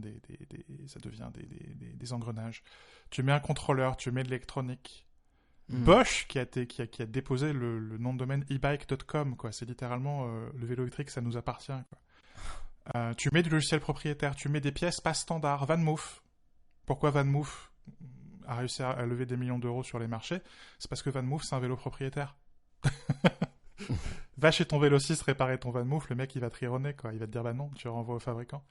des engrenages. Tu mets un contrôleur, tu mets de l'électronique. Bosch qui a déposé le nom de domaine ebike.com, quoi. C'est littéralement le vélo électrique, ça nous appartient, quoi. Tu mets du logiciel propriétaire, tu mets des pièces pas standards. VanMoof. Pourquoi VanMoof a réussi à lever des millions d'euros sur les marchés? C'est parce que VanMoof, c'est un vélo propriétaire. Va chez ton Vélociste réparer ton VanMoof, le mec il va te rironner, quoi. Il va te dire bah non, tu renvoies au fabricant.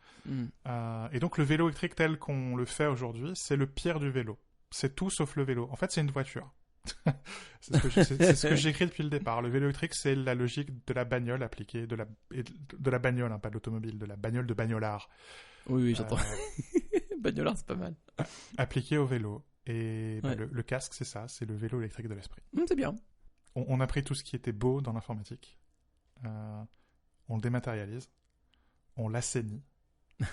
Et donc le vélo électrique tel qu'on le fait aujourd'hui, c'est le pire du vélo. C'est tout sauf le vélo. En fait, c'est une voiture. C'est ce que j'écris depuis le départ. Le vélo électrique, c'est la logique de la bagnole appliquée, de la bagnole, hein, pas de l'automobile, de la bagnole de bagnolard. Oui, j'entends. Bagnolard, c'est pas mal. Appliqué au vélo. Et le casque, c'est ça, c'est le vélo électrique de l'esprit. C'est bien. On a pris tout ce qui était beau dans l'informatique, on le dématérialise, on l'assainit,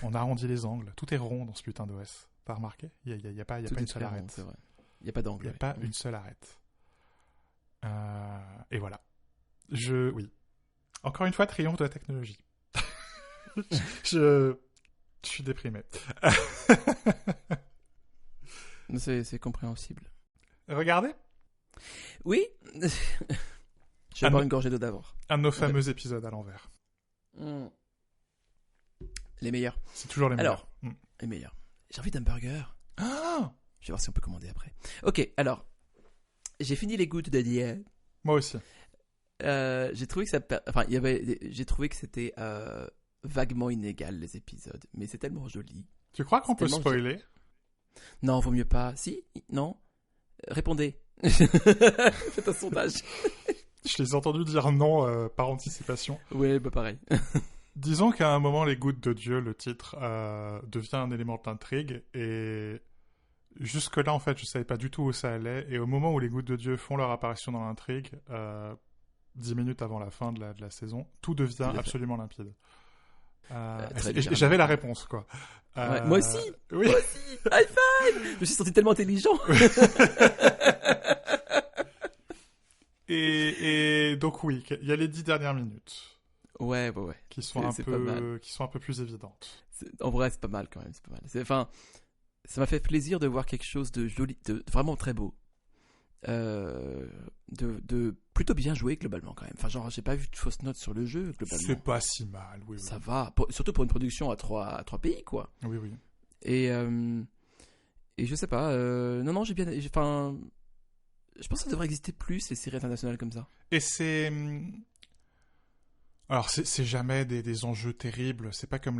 on arrondit les angles, tout est rond dans ce putain d'OS. T'as remarqué? Il y a pas une seule arête. C'est vrai. Il n'y a pas d'angle. Il n'y a pas une seule arête. Et voilà. Oui. Encore une fois, triomphe de la technologie. Je suis déprimé. C'est compréhensible. Regardez. Oui. Je vais boire une gorgée d'eau d'abord. Un de nos fameux épisodes à l'envers. Les meilleurs. C'est toujours les meilleurs. Alors, les meilleurs. J'ai envie d'un burger. Ah, je vais voir si on peut commander après. Ok, alors, j'ai fini les gouttes de d'hier. moi aussi. J'ai trouvé que j'ai trouvé que c'était vaguement inégal les épisodes, mais c'est tellement joli. Tu crois qu'on peut spoiler? Non, vaut mieux pas. Si? Non? Répondez. Faites un sondage. Je les ai entendus dire non par anticipation. Ouais, bah pareil. Disons qu'à un moment, Les Gouttes de Dieu, le titre, devient un élément d'intrigue. Et jusque-là, en fait, je savais pas du tout où ça allait. Et au moment où Les Gouttes de Dieu font leur apparition dans l'intrigue, 10 minutes avant la fin de la saison, tout devient absolument limpide. Et j'avais la réponse, quoi. Ouais, moi aussi. Oui. Moi aussi. High five. Je me suis senti tellement intelligent. Et donc oui, il y a les 10 dernières minutes. Ouais. Qui sont un peu plus évidentes. En vrai, c'est pas mal quand même. C'est pas mal. Enfin, ça m'a fait plaisir de voir quelque chose de joli, de vraiment très beau. De plutôt bien joué globalement quand même. Enfin, genre, j'ai pas vu de fausses notes sur le jeu globalement. C'est pas si mal, oui. Ça va, surtout pour une production à trois pays, quoi. Oui. Et je sais pas. Non, j'ai bien. Enfin, je pense que ça devrait exister plus les séries internationales comme ça. Et c'est. Alors, c'est jamais des enjeux terribles. C'est pas comme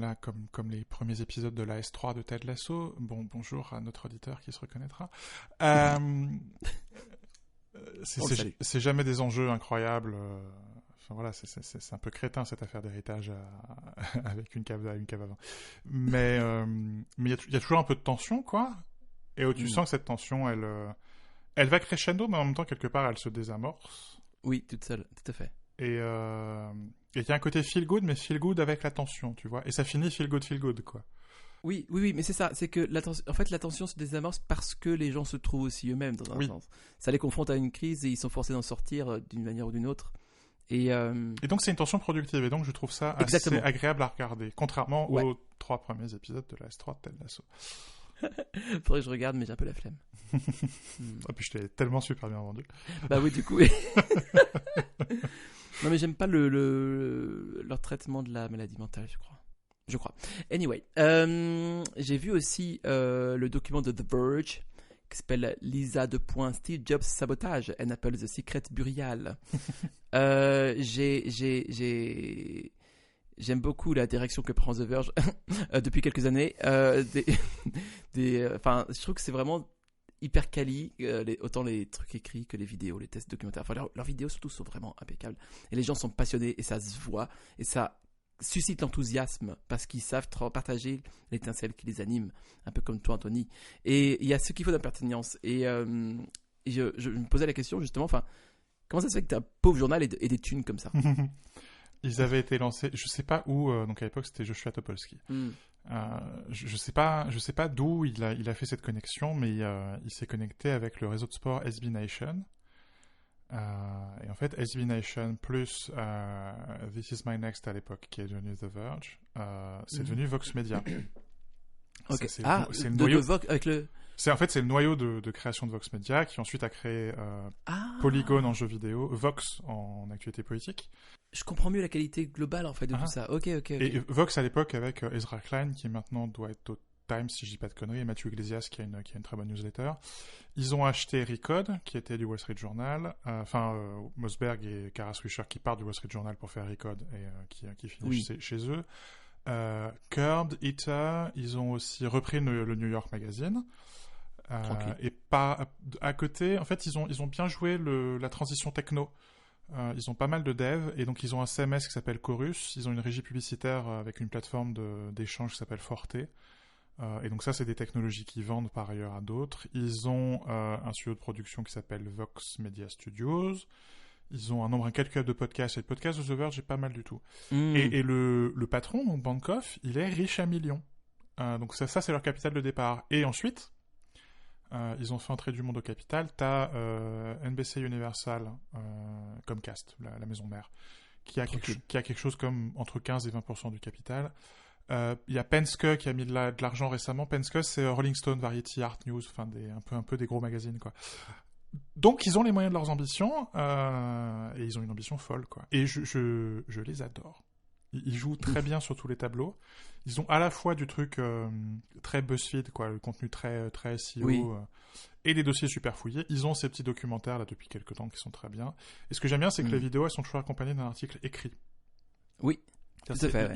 les premiers épisodes de la S3 de Ted Lasso. Bonjour à notre auditeur qui se reconnaîtra. C'est jamais des enjeux incroyables. Enfin voilà, c'est un peu crétin cette affaire d'héritage avec une cave à vin. Mais il y a toujours un peu de tension, quoi. Et où tu sens que cette tension, elle va crescendo, mais en même temps, quelque part, elle se désamorce. Oui, toute seule, tout à fait. Et il y a un côté feel good, mais feel good avec la tension, tu vois. Et ça finit feel good, quoi. Oui, mais c'est ça. C'est que la tension se désamorce parce que les gens se trouvent aussi eux-mêmes, dans un sens. Ça les confronte à une crise et ils sont forcés d'en sortir d'une manière ou d'une autre. Et donc c'est une tension productive. Et donc je trouve ça assez agréable à regarder. Contrairement aux 3 premiers épisodes de la S3 de Ted Lasso. Faudrait que je regarde, mais j'ai un peu la flemme. Et puis je t'ai tellement super bien vendu. Bah oui, du coup. Oui. Non, mais j'aime pas leur traitement de la maladie mentale, je crois. Anyway, j'ai vu aussi le document de The Verge qui s'appelle Lisa Steve Jobs sabotage and Apple the Secret Burial. J'aime beaucoup la direction que prend The Verge depuis quelques années. Je trouve que c'est vraiment hyper quali, autant les trucs écrits que les vidéos, les tests documentaires. Enfin, leurs vidéos surtout sont vraiment impeccables. Et les gens sont passionnés et ça se voit. Et ça suscitent l'enthousiasme parce qu'ils savent partager l'étincelle qui les anime, un peu comme toi, Anthony. Et il y a ce qu'il faut d'impertinence. Et je me posais la question justement, enfin, comment ça se fait que tu as un pauvre journal et des thunes comme ça? Ils avaient été lancés, je sais pas où, donc à l'époque c'était Joshua Topolsky. Je sais pas d'où il a fait cette connexion, mais il s'est connecté avec le réseau de sport SB Nation. Et en fait, SB Nation plus This Is My Next à l'époque, qui est devenu The Verge, c'est devenu Vox Media. Ok. C'est le noyau. Avec le... C'est le noyau de création de Vox Media qui ensuite a créé Polygon en jeu vidéo, Vox en actualité politique. Je comprends mieux la qualité globale en fait de tout ça. Ok. Et Vox à l'époque avec Ezra Klein qui maintenant doit être au Times si je dis pas de conneries, et Matthew Iglesias qui a une très bonne newsletter. Ils ont acheté Recode qui était du Wall Street Journal, Mossberg et Kara Swisher qui partent du Wall Street Journal pour faire Recode et qui finissent chez eux. Curd, Eater, ils ont aussi repris le New York Magazine. Et à côté, en fait, ils ont bien joué la transition techno. Ils ont pas mal de devs et donc ils ont un CMS qui s'appelle Chorus. Ils ont une régie publicitaire avec une plateforme d'échange qui s'appelle Forte. Et donc ça, c'est des technologies qu'ils vendent par ailleurs à d'autres. Ils ont un studio de production qui s'appelle Vox Media Studios. Ils ont un nombre incalculable de podcasts. Et le podcast de The Verge, j'ai pas mal du tout. Et le patron, donc Bankoff, il est riche à millions. Donc ça c'est leur capital de départ. Et ensuite, ils ont fait entrer du monde au capital. T'as NBC Universal, Comcast, la maison mère, qui a quelque chose comme entre 15 et 20% du capital. Il y a Penske qui a mis de l'argent récemment. Penske, c'est Rolling Stone, Variety, Art News, enfin un peu des gros magazines, quoi. Donc ils ont les moyens de leurs ambitions et ils ont une ambition folle, quoi. Et je les adore. Ils jouent très bien sur tous les tableaux. Ils ont à la fois du truc très BuzzFeed, quoi, le contenu très SEO, et des dossiers super fouillés. Ils ont ces petits documentaires là depuis quelques temps qui sont très bien. Et ce que j'aime bien, c'est que les vidéos elles sont toujours accompagnées d'un article écrit. Oui.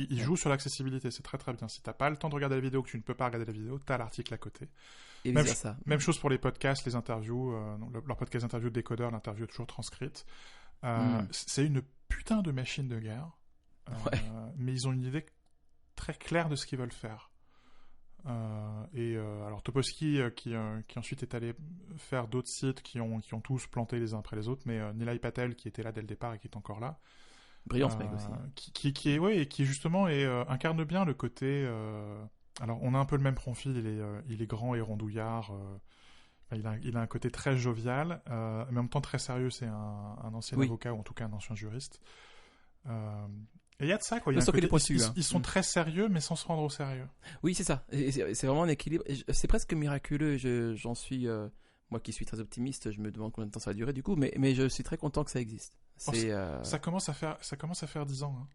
Ils jouent sur l'accessibilité, c'est très très bien. Si t'as pas le temps de regarder la vidéo, que tu ne peux pas regarder la vidéo, t'as l'article à côté. Et même chose pour les podcasts, les interviews. Leur podcast interview de Décodeur, l'interview est toujours transcrite. C'est une putain de machine de guerre. Mais ils ont une idée très claire de ce qu'ils veulent faire. Alors Topolsky qui ensuite est allé faire d'autres sites qui ont tous planté les uns après les autres, mais Nilay Patel qui était là dès le départ et qui est encore là. Brillant ce mec aussi. Qui justement incarne bien le côté. Alors on a un peu le même profil, il est grand et rondouillard. Il a un côté très jovial, mais en même temps très sérieux. C'est un ancien avocat ou en tout cas un ancien juriste. Et il y a de ça, quoi. Ils sont très sérieux, mais sans se rendre au sérieux. Oui, c'est ça. C'est vraiment un équilibre. C'est presque miraculeux. J'en suis, moi qui suis très optimiste, je me demande combien de temps ça va durer du coup, mais je suis très content que ça existe. Ça commence à faire 10 ans. Hein.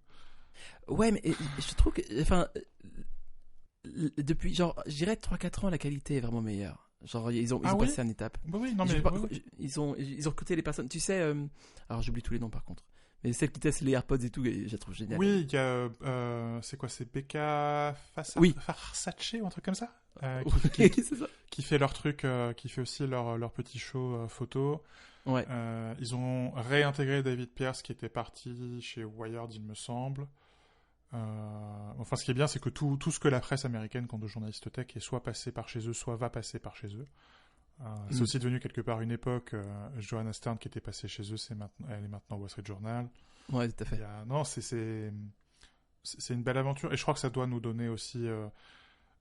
Ouais, mais je trouve que, enfin, depuis, genre, je dirais 3-4 ans, la qualité est vraiment meilleure. Genre, ils ont passé une étape. Oui, non, mais ils ont recruté les personnes. Tu sais, alors j'oublie tous les noms par contre. Mais celle qui teste les AirPods et tout, je la trouve géniale. Oui, il y a, c'est quoi, c'est Becca Farsace ou un truc comme ça, c'est ça. Qui fait leur truc, qui fait aussi leur petit show photo. Ouais. Ils ont réintégré David Pierce qui était parti chez Wired, il me semble. Enfin, ce qui est bien, c'est que tout ce que la presse américaine compte de journalistes tech est soit passé par chez eux, soit va passer par chez eux. C'est aussi devenu quelque part une époque. Joanna Stern qui était passée chez eux, elle est maintenant au Wall Street Journal. Ouais, tout à fait. Non, c'est une belle aventure et je crois que ça doit nous donner aussi.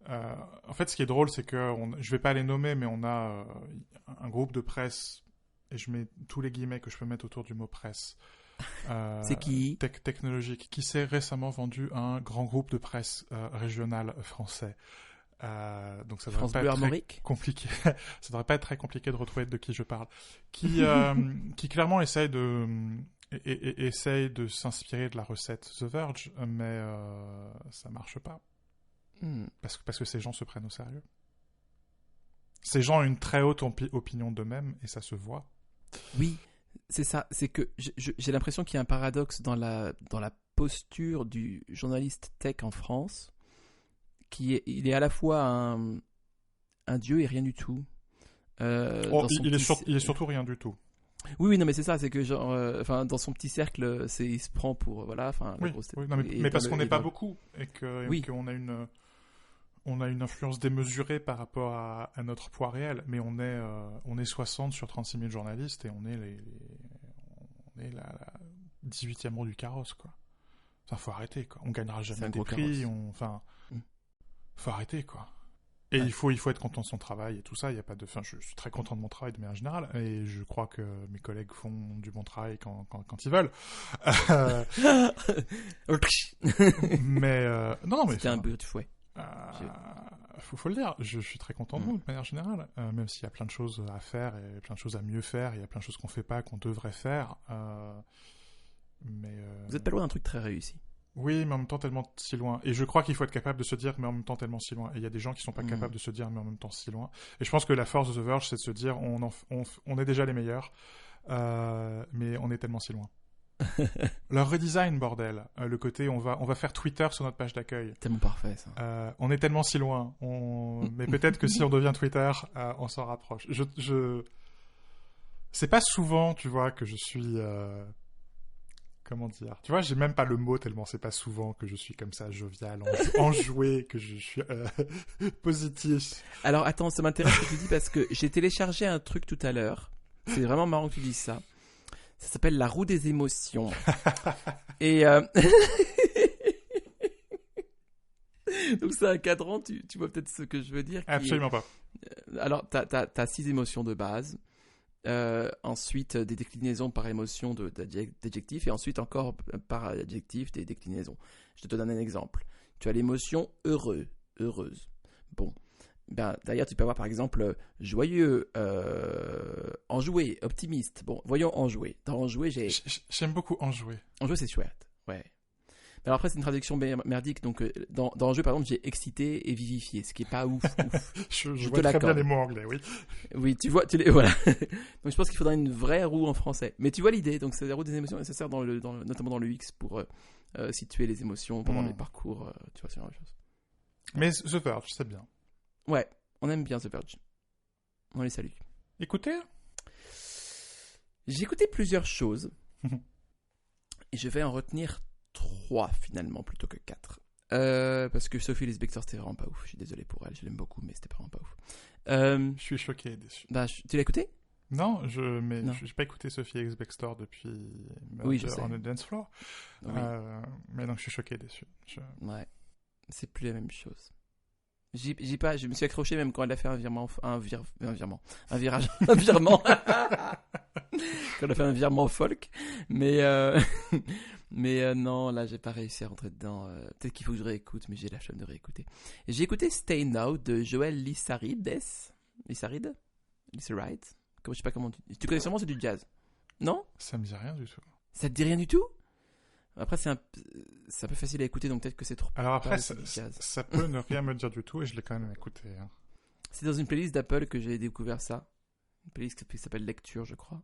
En fait, ce qui est drôle, c'est que je vais pas les nommer, mais on a un groupe de presse et je mets tous les guillemets que je peux mettre autour du mot presse. C'est qui technologique qui s'est récemment vendu à un grand groupe de presse régional français. Donc ça devrait pas être très compliqué. Ça devrait pas être très compliqué de retrouver de qui je parle. Qui clairement essaye de s'inspirer de la recette The Verge, mais ça marche pas. Parce que ces gens se prennent au sérieux. Ces gens ont une très haute opinion d'eux-mêmes et ça se voit. Oui, c'est ça. C'est que j'ai l'impression qu'il y a un paradoxe dans la posture du journaliste tech en France. Il est à la fois un dieu et rien du tout. Il est surtout rien du tout. Oui, oui, non, mais c'est ça, c'est que genre, dans son petit cercle, il se prend pour, voilà, la Oui, grosse tête. oui, non, mais parce qu'on n'est pas beaucoup et Oui. qu'on a on a une influence démesurée par rapport à notre poids réel, mais on est 60 sur 36 000 journalistes et on est on est la 18e roue du carrosse, quoi. Enfin, faut arrêter, quoi. On gagnera C'est jamais un des gros prix, carrosse. Mm. faut arrêter, quoi. Et Ouais. il faut être content de son travail et tout ça. Il y a pas de, enfin, je suis très content de mon travail de manière générale et je crois que mes collègues font du bon travail quand ils veulent. Mais non, mais C'était un enfin, bruit de fouet. euh, faut le dire. Je suis très content de nous de manière générale, même s'il y a plein de choses à faire et plein de choses à mieux faire. Il y a plein de choses qu'on fait pas qu'on devrait faire. Mais Vous êtes pas loin d'un truc très réussi. oui, mais en même temps tellement si loin. Et je crois qu'il faut être capable de se dire, mais en même temps tellement si loin. Et il y a des gens qui sont pas capables de se dire, mais en même temps si loin. Et je pense que la force de The Verge, c'est de se dire, on est déjà les meilleurs, mais on est tellement si loin. Leur redesign, bordel. Le côté, on va faire Twitter sur notre page d'accueil. Tellement parfait, ça. On est tellement si loin. Mais peut-être que si on devient Twitter, on s'en rapproche. C'est pas souvent, tu vois, que je suis... Comment dire? Tu vois, j'ai même pas le mot tellement c'est pas souvent que je suis comme ça, jovial, enjoué, que je suis positif. Alors, attends, ça m'intéresse ce que tu dis parce que j'ai téléchargé un truc tout à l'heure. C'est vraiment marrant que tu dises ça. Ça s'appelle La roue des émotions. Et donc c'est un cadran, tu vois peut-être ce que je veux dire. Absolument pas. Alors, t'as 6 émotions de base. Ensuite, des déclinaisons par émotion d'adjectifs. Et ensuite, encore par adjectif, des déclinaisons. Je te donne un exemple. Tu as l'émotion heureux, heureuse. Bon. Ben, d'ailleurs, tu peux avoir par exemple joyeux, enjoué, optimiste. Bon, voyons enjoué. Dans enjoué, J'aime beaucoup enjoué. enjoué, c'est chouette. Ouais. Alors après, c'est une traduction merdique. Donc, dans enjoué, par exemple, j'ai excité et vivifié, ce qui est pas ouf. Je te vois très bien l'accorde. les mots anglais, oui. Oui, tu vois, voilà. Donc, je pense qu'il faudrait une vraie roue en français. Mais tu vois l'idée. Donc, c'est la roue des émotions nécessaires notamment dans le X pour situer les émotions pendant les parcours. Tu vois, ce genre de choses. Mais The Verge, c'est bien. Ouais, on aime bien The Verge. On les salue. Écoutez. J'ai écouté plusieurs choses. Et je vais en retenir 3 finalement plutôt que 4. Parce que Sophie Ellis Bextor, c'était vraiment pas ouf. Je suis désolé pour elle, je l'aime beaucoup, mais c'était vraiment pas ouf. Je suis choqué et déçu. Bah, tu l'as écouté? Non, j'ai pas écouté Sophie Ellis Bextor depuis Oui, je sais. On the Dance Floor. Oui. Mais donc je suis choqué et déçu. Ouais, c'est plus la même chose. Je me suis accroché même quand elle a fait un virement, un virement, un virage, un virement. Quand elle a fait un virement folk, mais non, là j'ai pas réussi à rentrer dedans. Peut-être qu'il faut que je réécoute, mais j'ai la flemme de réécouter. Et j'ai écouté Stay Now de Joël Lissarides. Lissaride, je sais pas comment tu connais sûrement, c'est du jazz, non? Ça me dit rien du tout. Ça te dit rien du tout? Après, c'est un peu facile à écouter, donc peut-être que c'est trop. Alors après, ça peut ne rien me dire du tout, et je l'ai quand même écouté. Hein. C'est dans une playlist d'Apple que j'ai découvert ça. Une playlist qui s'appelle Lecture, je crois.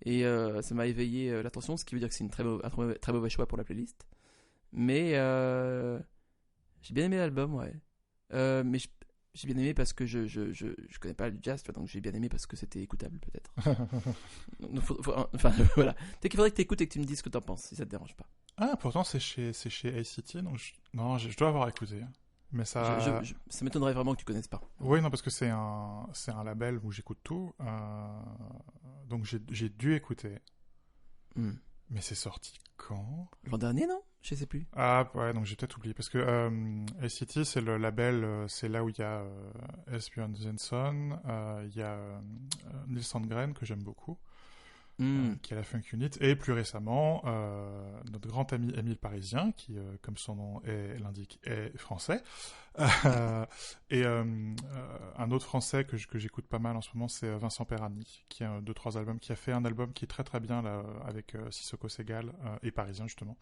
Et ça m'a éveillé l'attention, ce qui veut dire que c'est un très mauvais choix pour la playlist. Mais j'ai bien aimé l'album, ouais. Mais j'ai bien aimé parce que je connais pas le jazz, tu vois, donc j'ai bien aimé parce que c'était écoutable, peut-être. Enfin, voilà. Peut-être qu'il faudrait que tu écoutes et que tu me dises ce que t'en penses, si ça te dérange pas. Ah, pourtant c'est chez ACT, donc je dois avoir écouté. Mais ça... ça m'étonnerait vraiment que tu connaisses pas. Oui, non, parce que c'est un label où j'écoute tout. Donc j'ai dû écouter. Mais c'est sorti quand? L'an dernier, non? Je sais plus. Ah ouais, donc j'ai peut-être oublié. Parce que ACT, c'est le label, c'est là où il y a Esbjörn Svensson, il y a Nils Sandgren, que j'aime beaucoup. Qui est la Funk Unit, et plus récemment notre grand ami Émile Parisien, qui comme son nom l'indique est français, et un autre français que j'écoute pas mal en ce moment, c'est Vincent Perani, qui a 2-3 albums, qui a fait un album qui est très très bien là, avec Sissoko Segal et Parisien justement,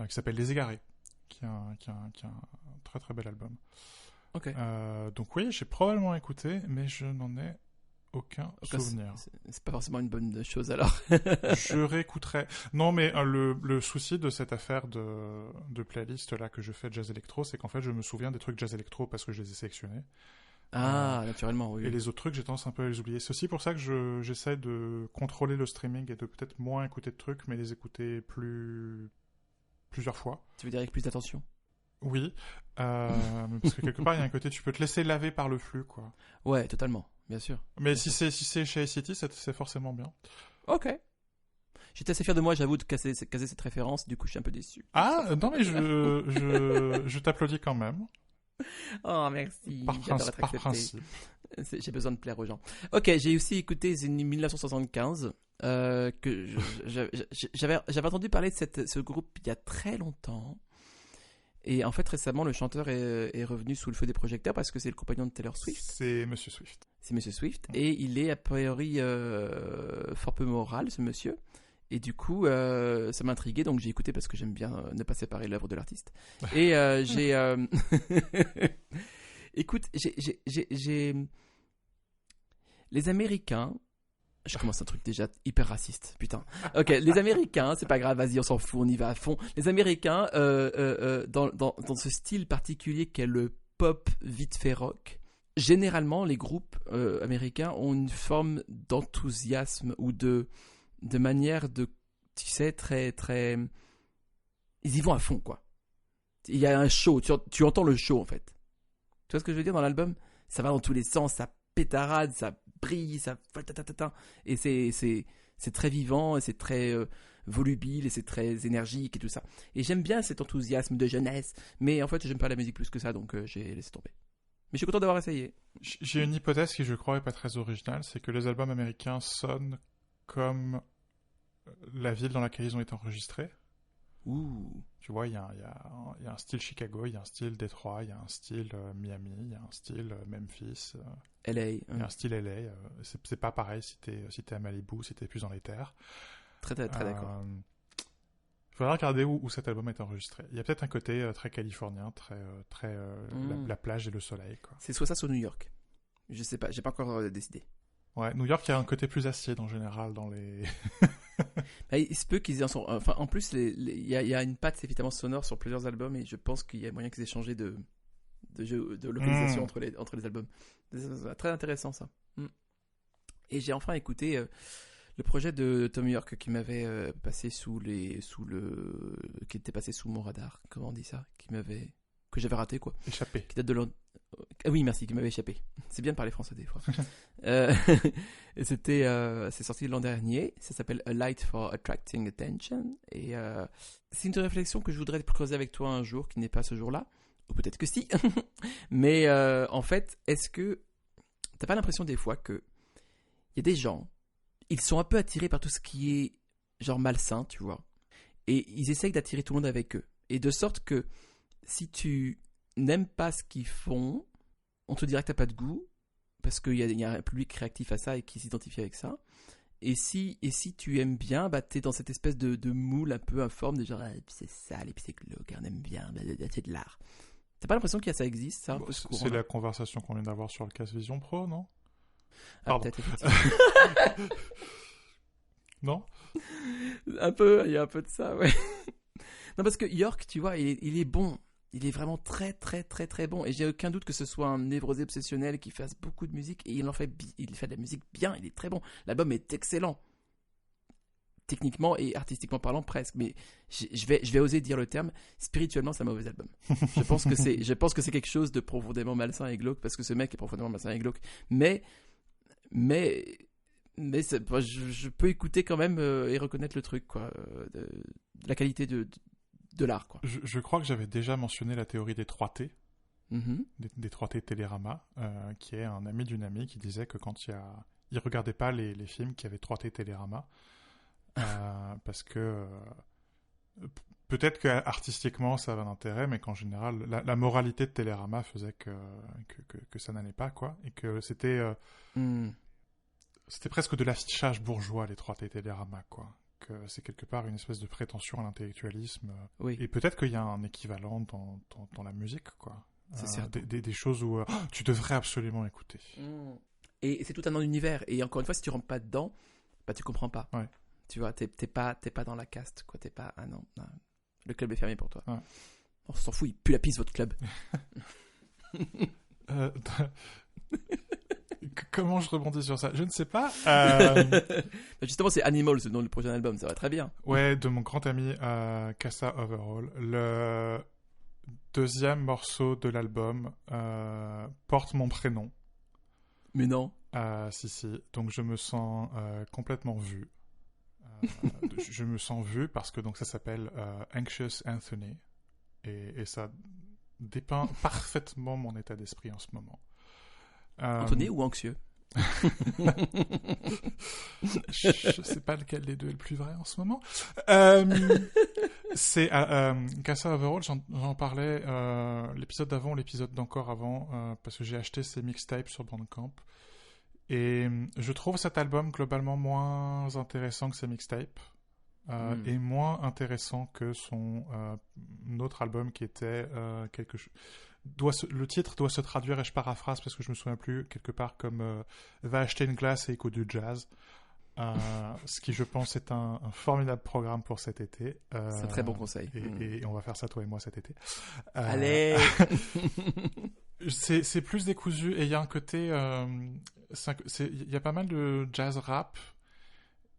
qui s'appelle Les Égarés, qui est un très très bel album. Okay. Donc oui, j'ai probablement écouté, mais je n'en ai aucun souvenir. C'est pas forcément une bonne chose alors. Je réécouterai. Non, mais le souci de cette affaire de playlist là que je fais de jazz électro, c'est qu'en fait je me souviens des trucs jazz électro parce que je les ai sélectionnés. Ah, naturellement, oui. Et les autres trucs, j'ai tendance un peu à les oublier. C'est aussi pour ça que j'essaie de contrôler le streaming et de peut-être moins écouter de trucs, mais les écouter plusieurs fois. Tu veux dire avec plus d'attention? Oui, parce que quelque part, il y a un côté, tu peux te laisser laver par le flux, quoi. Ouais, totalement, bien sûr. Mais si c'est chez ICT, c'est forcément bien. Ok. J'étais assez fier de moi, j'avoue, de caser cette référence, du coup je suis un peu déçu. Ah, non mais je t'applaudis quand même. Oh, merci. Par principe. J'ai besoin de plaire aux gens. Ok, j'ai aussi écouté The 1975, que j'avais entendu parler de ce groupe il y a très longtemps. Et en fait, récemment, le chanteur est revenu sous le feu des projecteurs parce que c'est le compagnon de Taylor Swift. C'est Monsieur Swift. C'est Monsieur Swift. Et il est a priori fort peu moral, ce monsieur. Et du coup, ça m'a intrigué, donc j'ai écouté parce que j'aime bien ne pas séparer l'œuvre de l'artiste. Et j'ai... Écoute, j'ai... Les Américains... Je commence un truc déjà hyper raciste, putain. Ok, les Américains, c'est pas grave, vas-y, on s'en fout, on y va à fond. Les Américains, dans ce style particulier qu'est le pop vite fait rock, généralement, les groupes américains ont une forme d'enthousiasme ou de manière de, tu sais, très, très... Ils y vont à fond, quoi. Il y a un show, tu entends le show, en fait. Tu vois ce que je veux dire dans l'album? Ça va dans tous les sens, ça pétarade, ça brille, ça... Et c'est très vivant, et c'est très volubile, et c'est très énergique, et tout ça. Et j'aime bien cet enthousiasme de jeunesse, mais en fait, j'aime pas la musique plus que ça, donc j'ai laissé tomber. Mais je suis content d'avoir essayé. J'ai une hypothèse qui, je crois, est pas très originale, c'est que les albums américains sonnent comme la ville dans laquelle ils ont été enregistrés. Ouh. Tu vois, il y a un style Chicago, il y a un style Détroit, il y a un style Miami, il y a un style Memphis. LA. Il y a un style LA. C'est pas pareil si t'es à Malibu, si t'es plus dans les terres. Très d'accord. Il faudra regarder où cet album a été enregistré. Il y a peut-être un côté très californien, très la plage et le soleil, quoi. C'est soit ça, soit New York. Je sais pas, j'ai pas encore décidé. Ouais, New York, il y a un côté plus acide en général dans les... Bah, il se peut qu'ils en sont... Enfin, en plus, il y a une patte évidemment sonore sur plusieurs albums et je pense qu'il y a moyen qu'ils aient changé de localisation entre les albums. C'est très intéressant, ça. Et j'ai enfin écouté le projet de Tom York qui m'avait passé qui était passé sous mon radar. Comment on dit ça? Que j'avais raté, quoi. Échappé. Qui date de Ah oui, merci, qui m'avait échappé. C'est bien de parler français des fois. Et c'est sorti l'an dernier. Ça s'appelle A Light for Attracting Attention. Et c'est une réflexion que je voudrais creuser avec toi un jour, qui n'est pas ce jour-là. Ou peut-être que si. Mais en fait, est-ce que t'as pas l'impression des fois que il y a des gens, ils sont un peu attirés par tout ce qui est genre malsain, tu vois. Et ils essayent d'attirer tout le monde avec eux. Et de sorte que si tu n'aimes pas ce qu'ils font, on te dira que t'as pas de goût, parce qu'il y a un public réactif à ça et qui s'identifie avec ça. Et si tu aimes bien, bah t'es dans cette espèce de moule un peu informe, de genre c'est sale et puis c'est glauque, on aime bien, c'est de l'art. T'as pas l'impression que ça existe, ça? C'est la conversation qu'on vient d'avoir sur le Casse Vision Pro, non? Ah, peut-être, effectivement. Non? Un peu, il y a un peu de ça, ouais. Non, parce que York, tu vois, il est bon. Il est vraiment très très très très bon et j'ai aucun doute que ce soit un névrosé obsessionnel qui fasse beaucoup de musique et il fait de la musique bien, il est très bon. L'album est excellent. Techniquement et artistiquement parlant presque, mais je vais oser dire le terme, spirituellement c'est un mauvais album. Je pense que c'est quelque chose de profondément malsain et glauque parce que ce mec est profondément malsain et glauque, mais je peux écouter quand même et reconnaître le truc, quoi, de la qualité de l'art, quoi. Je crois que j'avais déjà mentionné la théorie des 3T, des 3T Télérama, qui est un ami d'une amie qui disait que quand il regardait pas les films qui avaient 3T Télérama, parce que peut-être que artistiquement ça avait un intérêt, mais qu'en général la moralité de Télérama faisait que ça n'allait pas, quoi, et que c'était presque de l'affichage bourgeois, les 3T Télérama, quoi. Que c'est quelque part une espèce de prétention à l'intellectualisme. Oui. Et peut-être qu'il y a un équivalent dans la musique, quoi. C'est certain. Des choses où tu devrais absolument écouter. Et c'est tout un univers. Et encore une fois, si tu rentres pas dedans, bah tu comprends pas. Ouais. Tu vois, t'es pas dans la caste, quoi. T'es pas... Ah non, le club est fermé pour toi. Ouais. On s'en fout, il pue la pisse, votre club. Comment je rebondis sur ça? Je ne sais pas. Justement, c'est Animals, le nom du prochain album, ça va très bien. Ouais, de mon grand ami Casa Overall. Le deuxième morceau de l'album porte mon prénom. Mais non. Si. Donc je me sens complètement vu. Je me sens vu parce que donc ça s'appelle Anxious Anthony et ça dépeint parfaitement mon état d'esprit en ce moment. Anthony ou anxieux? Je sais pas lequel des deux est le plus vrai en ce moment. C'est Casa Overall, j'en parlais l'épisode d'avant, l'épisode d'encore avant, parce que j'ai acheté ces mixtapes sur Bandcamp. Et je trouve cet album globalement moins intéressant que ses mixtapes. Et moins intéressant que son autre album qui était quelque chose. Le titre doit se traduire, et je paraphrase parce que je me souviens plus, quelque part comme va acheter une glace et écoute du jazz. Ce qui, je pense, est un formidable programme pour cet été. C'est un très bon conseil. Et on va faire ça, toi et moi, cet été. Allez. C'est plus décousu et il y a un côté. Il y a pas mal de jazz rap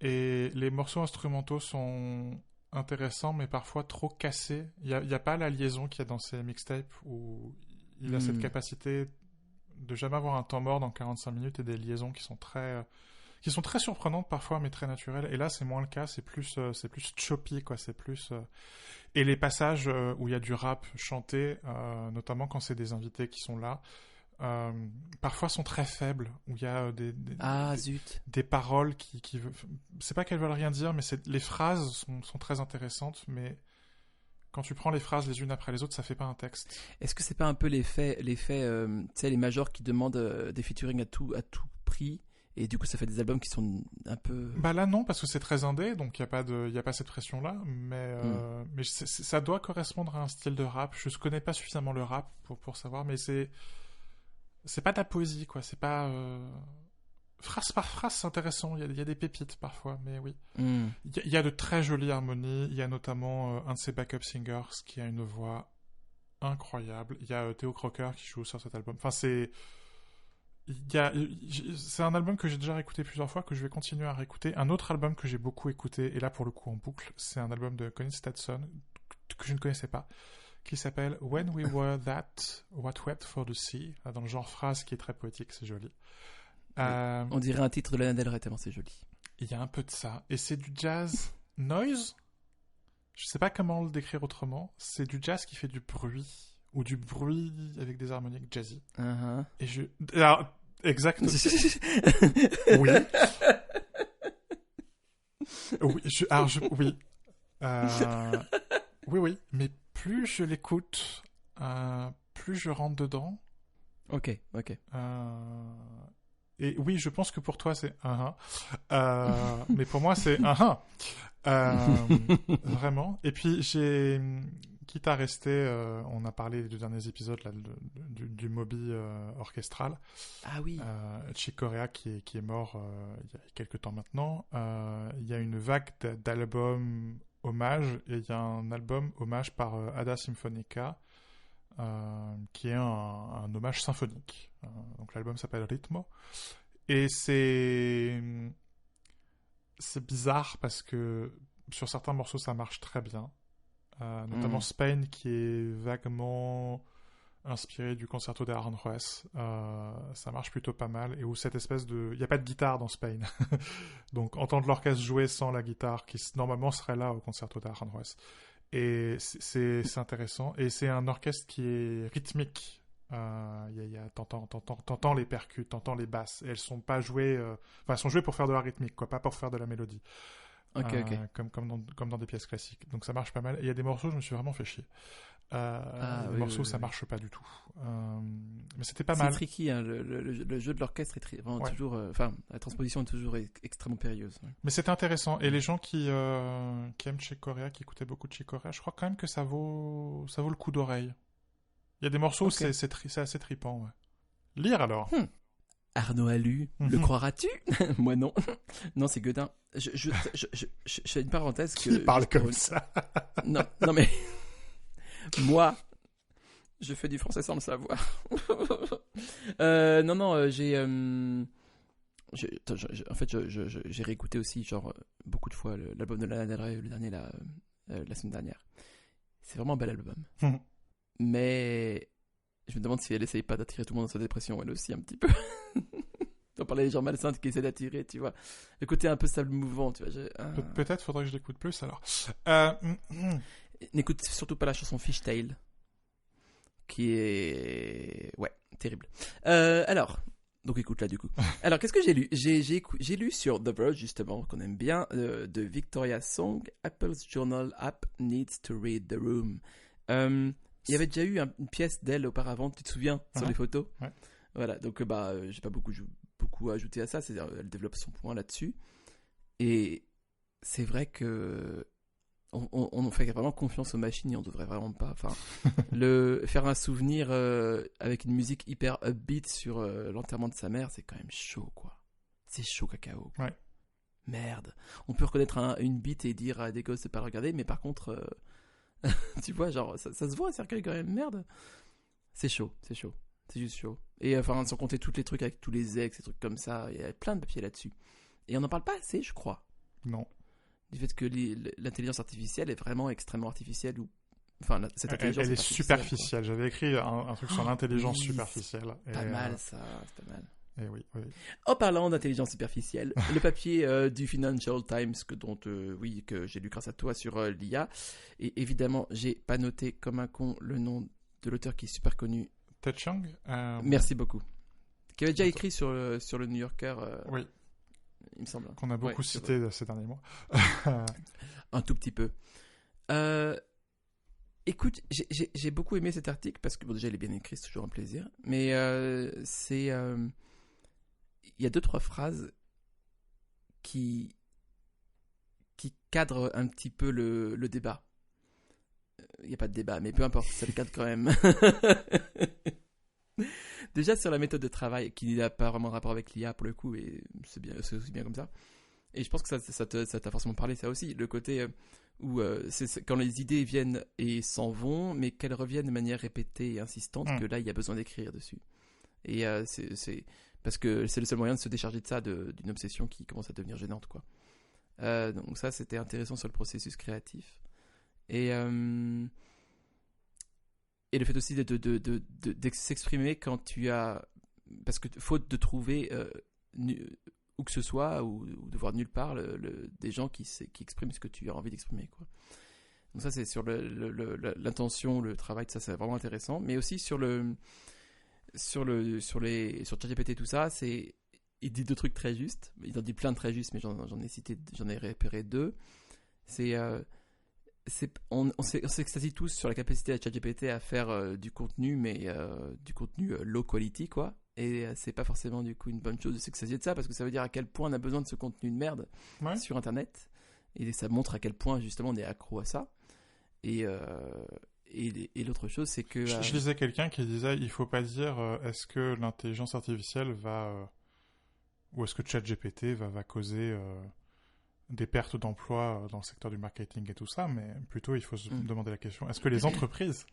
et les morceaux instrumentaux sont intéressants, mais parfois trop cassés. Il y a pas la liaison qu'il y a dans ces mixtapes où il a cette capacité de jamais avoir un temps mort dans 45 minutes et des liaisons qui sont très surprenantes parfois, mais très naturelles. Et là, c'est moins le cas. C'est plus choppy, quoi. C'est plus. Et les passages où il y a du rap chanté, notamment quand c'est des invités qui sont là, parfois sont très faibles, où il y a des paroles qui c'est pas qu'elles veulent rien dire, mais les phrases sont très intéressantes, mais quand tu prends les phrases les unes après les autres, ça fait pas un texte. Est-ce que c'est pas un peu l'effet tu sais, les majors qui demandent des featuring à tout prix, et du coup ça fait des albums qui sont un peu... Bah là non, parce que c'est très indé, donc il y a pas cette pression là, mais ça doit correspondre à un style de rap. Je connais pas suffisamment le rap pour savoir, mais c'est pas de la poésie, quoi. C'est pas phrase par phrase, c'est intéressant. Il y a des pépites parfois, mais oui. Il y a de très jolies harmonies. Il y a notamment un de ses backup singers qui a une voix incroyable. Il y a Theo Crocker qui joue sur cet album. Enfin, c'est un album que j'ai déjà réécouté plusieurs fois, que je vais continuer à réécouter. Un autre album que j'ai beaucoup écouté, et là pour le coup en boucle, c'est un album de Colin Stetson que je ne connaissais pas, qui s'appelle When We Were That, What Wept for the Sea, dans le genre phrase qui est très poétique, c'est joli. On dirait un titre de Lana Del Rey, tellement c'est joli. Il y a un peu de ça. Et c'est du jazz noise. Je sais pas comment le décrire autrement. C'est du jazz qui fait du bruit, ou du bruit avec des harmoniques jazzy. Et alors, exact. Oui. Oui. Oui. Mais plus je l'écoute, plus je rentre dedans. Ok. Et oui, je pense que pour toi c'est mais pour moi c'est vraiment. Et puis quitte à rester, on a parlé des deux derniers épisodes là, du Moby orchestral. Ah oui. Chick Corea qui est mort il y a quelques temps maintenant. Il y a une vague d'albums hommages et il y a un album hommage par Ada Symphonica qui est un hommage symphonique. Donc l'album s'appelle Ritmo et c'est bizarre parce que sur certains morceaux ça marche très bien, notamment Spain qui est vaguement inspiré du concerto d'Aranjuez, ça marche plutôt pas mal, et où cette espèce de... Il n'y a pas de guitare dans Spain. Donc entendre l'orchestre jouer sans la guitare qui normalement serait là au concerto d'Aranjuez. Et c'est intéressant, et c'est un orchestre qui est rythmique. T'entends les percus, t'entends les basses, et elles sont pas jouées, elles sont jouées pour faire de la rythmique, quoi, pas pour faire de la mélodie. Ok. Comme dans des pièces classiques. Donc ça marche pas mal. Et il y a des morceaux, je me suis vraiment fait chier. Des morceaux, ça marche pas du tout. Mais c'était pas mal. C'est tricky, hein, le jeu de l'orchestre est vraiment toujours... la transposition est toujours extrêmement périlleuse. Ouais. Mais c'était intéressant. Et les gens qui aiment Chick Corea, qui écoutaient beaucoup de Chick Corea, je crois quand même que ça vaut le coup d'oreille. Il y a des morceaux où c'est assez trippant. Ouais. Lire alors. Arnaud a lu. Le croiras-tu? Moi non. Non, c'est Godin. Je fais une parenthèse que... Qui parle comme ça? Non mais... Moi, Je fais du français sans le savoir. Non, en fait, j'ai réécouté aussi, genre, beaucoup de fois l'album de Lana Del Rey, le dernier, la semaine dernière. C'est vraiment un bel album. Mais je me demande si elle essaye pas d'attirer tout le monde dans sa dépression, elle aussi, un petit peu. On parlait des gens malsains qui essaient d'attirer, tu vois. Le côté un peu sable mouvant, tu vois. Peut-être faudrait que je l'écoute plus, alors. N'écoute surtout pas la chanson Fishtail, qui est... Ouais, terrible. Alors... Donc écoute là du coup. Alors qu'est-ce que j'ai lu ? J'ai lu sur The Verge justement, qu'on aime bien, de Victoria Song, Apple's Journal App Needs to Read the Room. Il y avait déjà eu une pièce d'elle auparavant, tu te souviens, sur les photos ? Ouais. Voilà, donc j'ai pas beaucoup à ajouter à ça, c'est-à-dire elle développe son point là-dessus. Et c'est vrai que on fait vraiment confiance aux machines et on devrait vraiment pas. Enfin, faire un souvenir avec une musique hyper upbeat sur l'enterrement de sa mère, c'est quand même chaud, quoi. C'est chaud, cacao. Ouais. Merde. On peut reconnaître une beat et dire à des gosses de pas le regarder, mais par contre, tu vois, genre, ça se voit, c'est quand même merde. C'est chaud. C'est juste chaud. Et enfin, sans compter tous les trucs avec tous les ex, et trucs comme ça, il y a plein de papiers là-dessus. Et on n'en parle pas assez, je crois. Non. Du fait que l'intelligence artificielle est vraiment extrêmement artificielle. Enfin, cette intelligence elle est superficielle. J'avais écrit un truc sur l'intelligence superficielle. C'est pas mal, ça. C'est pas mal. Et oui. En parlant d'intelligence superficielle, le papier du Financial Times que j'ai lu grâce à toi sur l'IA. Et évidemment, j'ai pas noté comme un con le nom de l'auteur qui est super connu. Ted Chiang. Merci beaucoup. Qui avait déjà écrit sur le New Yorker. Oui. Il me semble. Qu'on a beaucoup cité ces derniers mois. Un tout petit peu. Écoute, j'ai beaucoup aimé cet article parce que déjà il est bien écrit, c'est toujours un plaisir. Mais il y a 2-3 phrases qui cadrent un petit peu le débat. Il n'y a pas de débat, mais peu importe, ça le cadre quand même. Déjà sur la méthode de travail, qui n'a pas vraiment de rapport avec l'IA pour le coup, et c'est aussi bien comme ça. Et je pense que ça t'a forcément parlé, ça aussi. Le côté où c'est quand les idées viennent et s'en vont, mais qu'elles reviennent de manière répétée et insistante, que là, il y a besoin d'écrire dessus. Et c'est parce que c'est le seul moyen de se décharger de ça, d'une obsession qui commence à devenir gênante, quoi. Donc ça, c'était intéressant sur le processus créatif. Et le fait aussi de s'exprimer quand tu as... Parce que faute de trouver où que ce soit, ou de voir nulle part des gens qui expriment ce que tu as envie d'exprimer, quoi. Donc ça, c'est sur l'intention, le travail, ça c'est vraiment intéressant. Mais aussi sur ChatGPT, tout ça, il dit 2 trucs très justes. Il en dit plein de très justes, mais j'en ai repéré 2. On s'extasie tous sur la capacité de ChatGPT à faire du contenu, mais du contenu low quality, quoi. Et c'est pas forcément du coup une bonne chose de s'extasier de ça, parce que ça veut dire à quel point on a besoin de ce contenu de merde sur Internet. Et ça montre à quel point justement on est accro à ça. Et l'autre chose, c'est que... Je lisais quelqu'un qui disait, il faut pas dire est-ce que l'intelligence artificielle ou est-ce que ChatGPT va causer... des pertes d'emplois dans le secteur du marketing et tout ça, mais plutôt il faut se demander la question, est-ce que les entreprises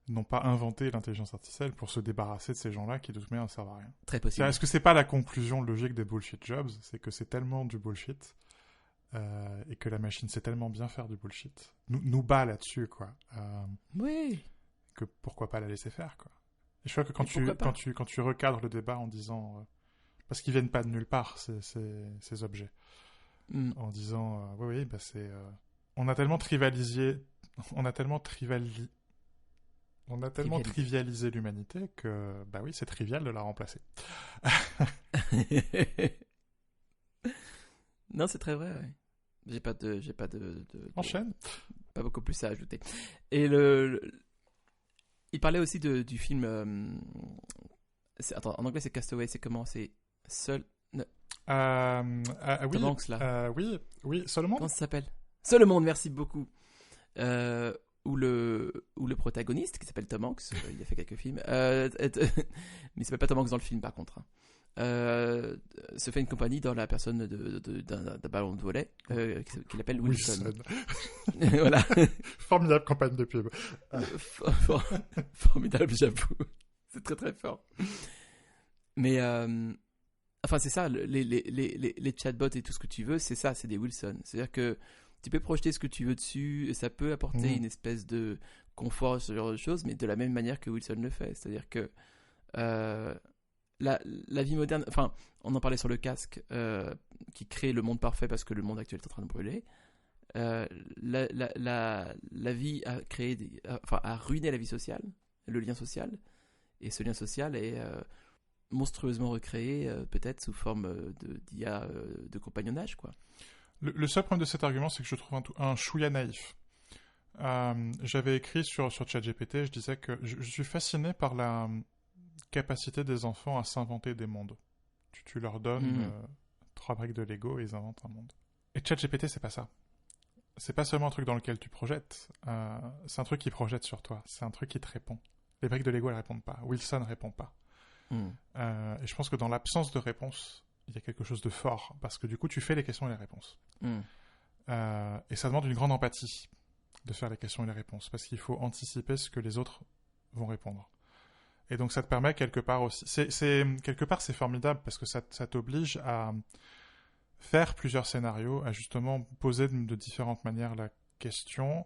n'ont pas inventé l'intelligence artificielle pour se débarrasser de ces gens-là qui de toute manière ne servent à rien ? Très possible. Est-ce que c'est pas la conclusion logique des bullshit jobs ? C'est que c'est tellement du bullshit et que la machine sait tellement bien faire du bullshit. Nous bat là-dessus, quoi. Oui. Que pourquoi pas la laisser faire, quoi. Et je crois que quand tu recadres le débat en disant... parce qu'ils viennent pas de nulle part, ces objets. En disant, oui, bah c'est... on a tellement trivialisé l'humanité que, bah oui, c'est trivial de la remplacer. Non, c'est très vrai, ouais. J'ai pas de Enchaîne. Pas beaucoup plus à ajouter. Et il parlait aussi du film... Attends, en anglais c'est Castaway, c'est comment ? C'est Seul... oui, Tom Hanks, là. oui, Seul le monde. Comment ça s'appelle ? Seul le monde, merci beaucoup. le protagoniste, qui s'appelle Tom Hanks, il a fait quelques films, mais il s'appelle pas Tom Hanks dans le film par contre, se fait une compagnie dans la personne d'un ballon de volley qu'il appelle Wilson. Voilà. Formidable campagne de pub. Formidable, j'avoue. C'est très très fort. Mais enfin c'est ça, les chatbots et tout ce que tu veux, c'est ça, c'est des Wilson. C'est-à-dire que tu peux projeter ce que tu veux dessus et ça peut apporter une espèce de confort, ce genre de choses, mais de la même manière que Wilson le fait. C'est-à-dire que la vie moderne, enfin, on en parlait sur le casque, qui crée le monde parfait parce que le monde actuel est en train de brûler. La vie a créé, a ruiné la vie sociale, le lien social, et ce lien social est monstrueusement recréé, peut-être sous forme d'IA de compagnonnage, quoi. Le seul problème de cet argument, c'est que je trouve un chouïa naïf. J'avais écrit sur ChatGPT, je disais que je suis fasciné par la capacité des enfants à s'inventer des mondes. Tu leur donnes 3 briques de Lego et ils inventent un monde. Et ChatGPT, c'est pas ça. C'est pas seulement un truc dans lequel tu projettes, c'est un truc qui projette sur toi, c'est un truc qui te répond. Les briques de Lego, elles répondent pas. Wilson répond pas. Et je pense que dans l'absence de réponse, il y a quelque chose de fort, parce que du coup, tu fais les questions et les réponses. Et ça demande une grande empathie de faire les questions et les réponses, parce qu'il faut anticiper ce que les autres vont répondre. Et donc, ça te permet quelque part aussi... quelque part, c'est formidable, parce que ça t'oblige à faire plusieurs scénarios, à justement poser de différentes manières la question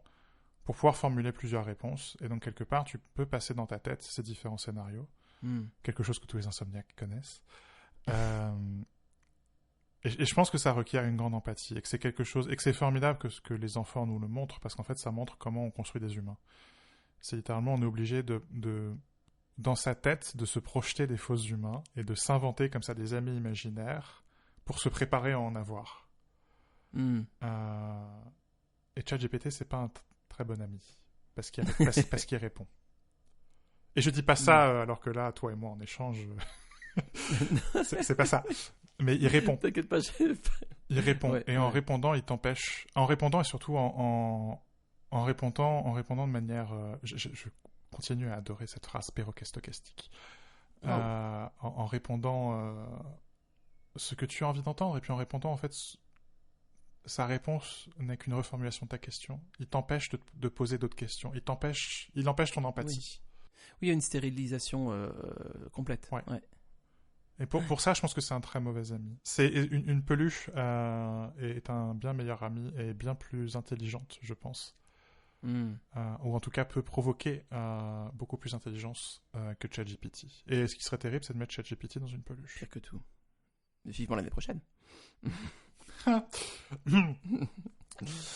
pour pouvoir formuler plusieurs réponses. Et donc, quelque part, tu peux passer dans ta tête ces différents scénarios. Quelque chose que tous les insomniaques connaissent. Et je pense que ça requiert une grande empathie et que c'est quelque chose et que c'est formidable que les enfants nous le montrent parce qu'en fait ça montre comment on construit des humains. C'est littéralement on est obligé de dans sa tête de se projeter des faux humains et de s'inventer comme ça des amis imaginaires pour se préparer à en avoir. Et ChatGPT c'est pas un très bon ami parce qu'il répond. Et je dis pas ça alors que là toi et moi en échange c'est pas ça. Mais il répond. T'inquiète pas, il répond. Ouais, et en répondant, il t'empêche. En répondant et surtout en répondant de manière. Je continue à adorer cette phrase perroquet stochastique. En répondant ce que tu as envie d'entendre et puis en répondant en fait sa réponse n'est qu'une reformulation de ta question. Il t'empêche de poser d'autres questions. Il empêche ton empathie. Oui, il y a une stérilisation complète. Ouais. Et pour ça, je pense que c'est un très mauvais ami. C'est une peluche est un bien meilleur ami et bien plus intelligente, je pense. Ou en tout cas peut provoquer beaucoup plus d'intelligence que ChatGPT. Et ce qui serait terrible, c'est de mettre ChatGPT dans une peluche. Pire que tout. Vivement l'année prochaine.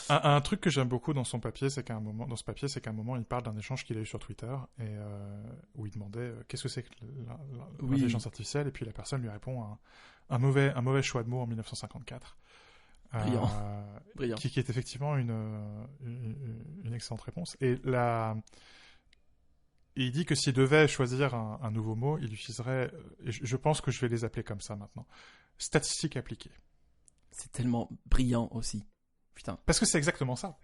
Un truc que j'aime beaucoup dans ce papier, c'est qu'à un moment, il parle d'un échange qu'il a eu sur Twitter et où il demandait qu'est-ce que c'est que l'intelligence artificielle, et puis la personne lui répond un mauvais choix de mots en 1954. Brillant. Qui est effectivement une excellente réponse. Et il dit que s'il devait choisir un nouveau mot, il utiliserait, et je pense que je vais les appeler comme ça maintenant, statistique appliquée. C'est tellement brillant aussi. Putain. Parce que c'est exactement ça.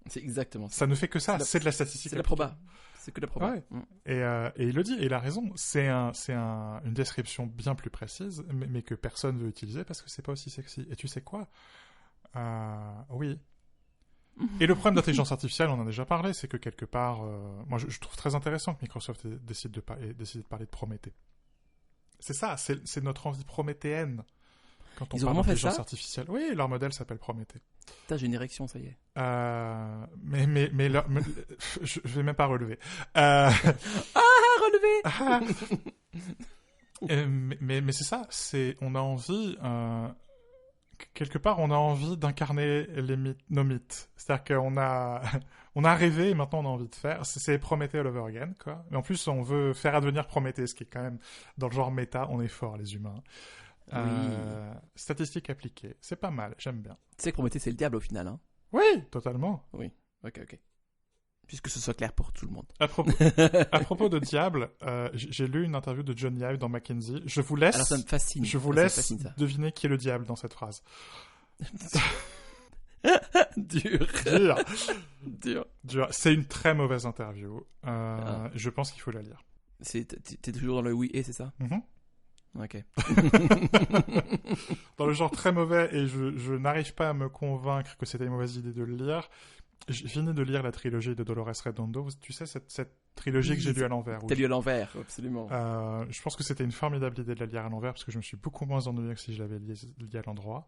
C'est exactement ça. Ça ne fait que ça, c'est de la statistique. C'est la proba. C'est que la proba. Ouais. Et il le dit, et il a raison. C'est une description bien plus précise, mais que personne ne veut utiliser parce que c'est pas aussi sexy. Et tu sais quoi ? Oui. Et le problème d'intelligence artificielle, on en a déjà parlé, c'est que quelque part, moi je trouve très intéressant que Microsoft décide de parler de Prométhée. C'est ça, c'est notre envie prométhéenne. Quand on parle d'intelligence artificielle. Oui, leur modèle s'appelle Prométhée. Putain, j'ai une érection, ça y est. Mais je vais même pas relever. Relever. Mais c'est ça, on a envie, quelque part, on a envie d'incarner nos mythes. C'est-à-dire qu'on a rêvé et maintenant on a envie de faire. C'est Prométhée all over again, quoi. Mais en plus, on veut faire advenir Prométhée, ce qui est quand même, dans le genre méta, on est fort, les humains. Statistique appliquée, c'est pas mal, j'aime bien. Tu sais que Prométhée c'est le diable au final, hein? Oui, totalement. Oui, ok. Puisque ce soit clair pour tout le monde. À propos de diable, j'ai lu une interview de Johnny Ive dans McKinsey. Je vous laisse. Alors ça me fascine. Je vous laisse deviner qui est le diable dans cette phrase. Dur. Dur. Dur. Dur. C'est une très mauvaise interview. Je pense qu'il faut la lire. T'es toujours dans le oui et c'est ça? Ok. Dans le genre très mauvais, et je n'arrive pas à me convaincre que c'était une mauvaise idée de le lire. J'ai fini de lire la trilogie de Dolores Redondo. Tu sais, cette trilogie que j'ai lue à l'envers. T'as lu à l'envers, absolument. Je pense que c'était une formidable idée de la lire à l'envers, parce que je me suis beaucoup moins ennuyé que si je l'avais lié à l'endroit.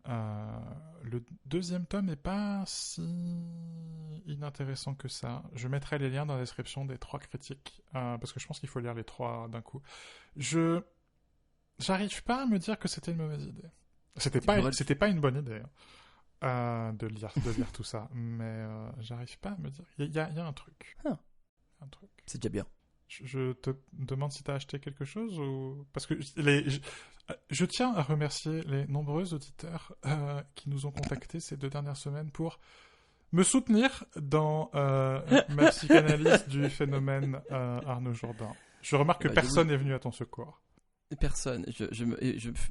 Le deuxième tome n'est pas si inintéressant que ça. Je mettrai les liens dans la description des 3 critiques, parce que je pense qu'il faut lire les 3 d'un coup. J'arrive pas à me dire que c'était une mauvaise idée. C'était pas une bonne idée de lire tout ça, mais j'arrive pas à me dire. Il y a un truc. Un truc. C'est déjà bien. Je te demande si tu as acheté quelque chose ou parce que je tiens à remercier les nombreux auditeurs qui nous ont contactés ces 2 dernières semaines pour me soutenir dans ma psychanalyse du phénomène Arnaud Jourdain. Je remarque que personne n'est venu à ton secours. Personne.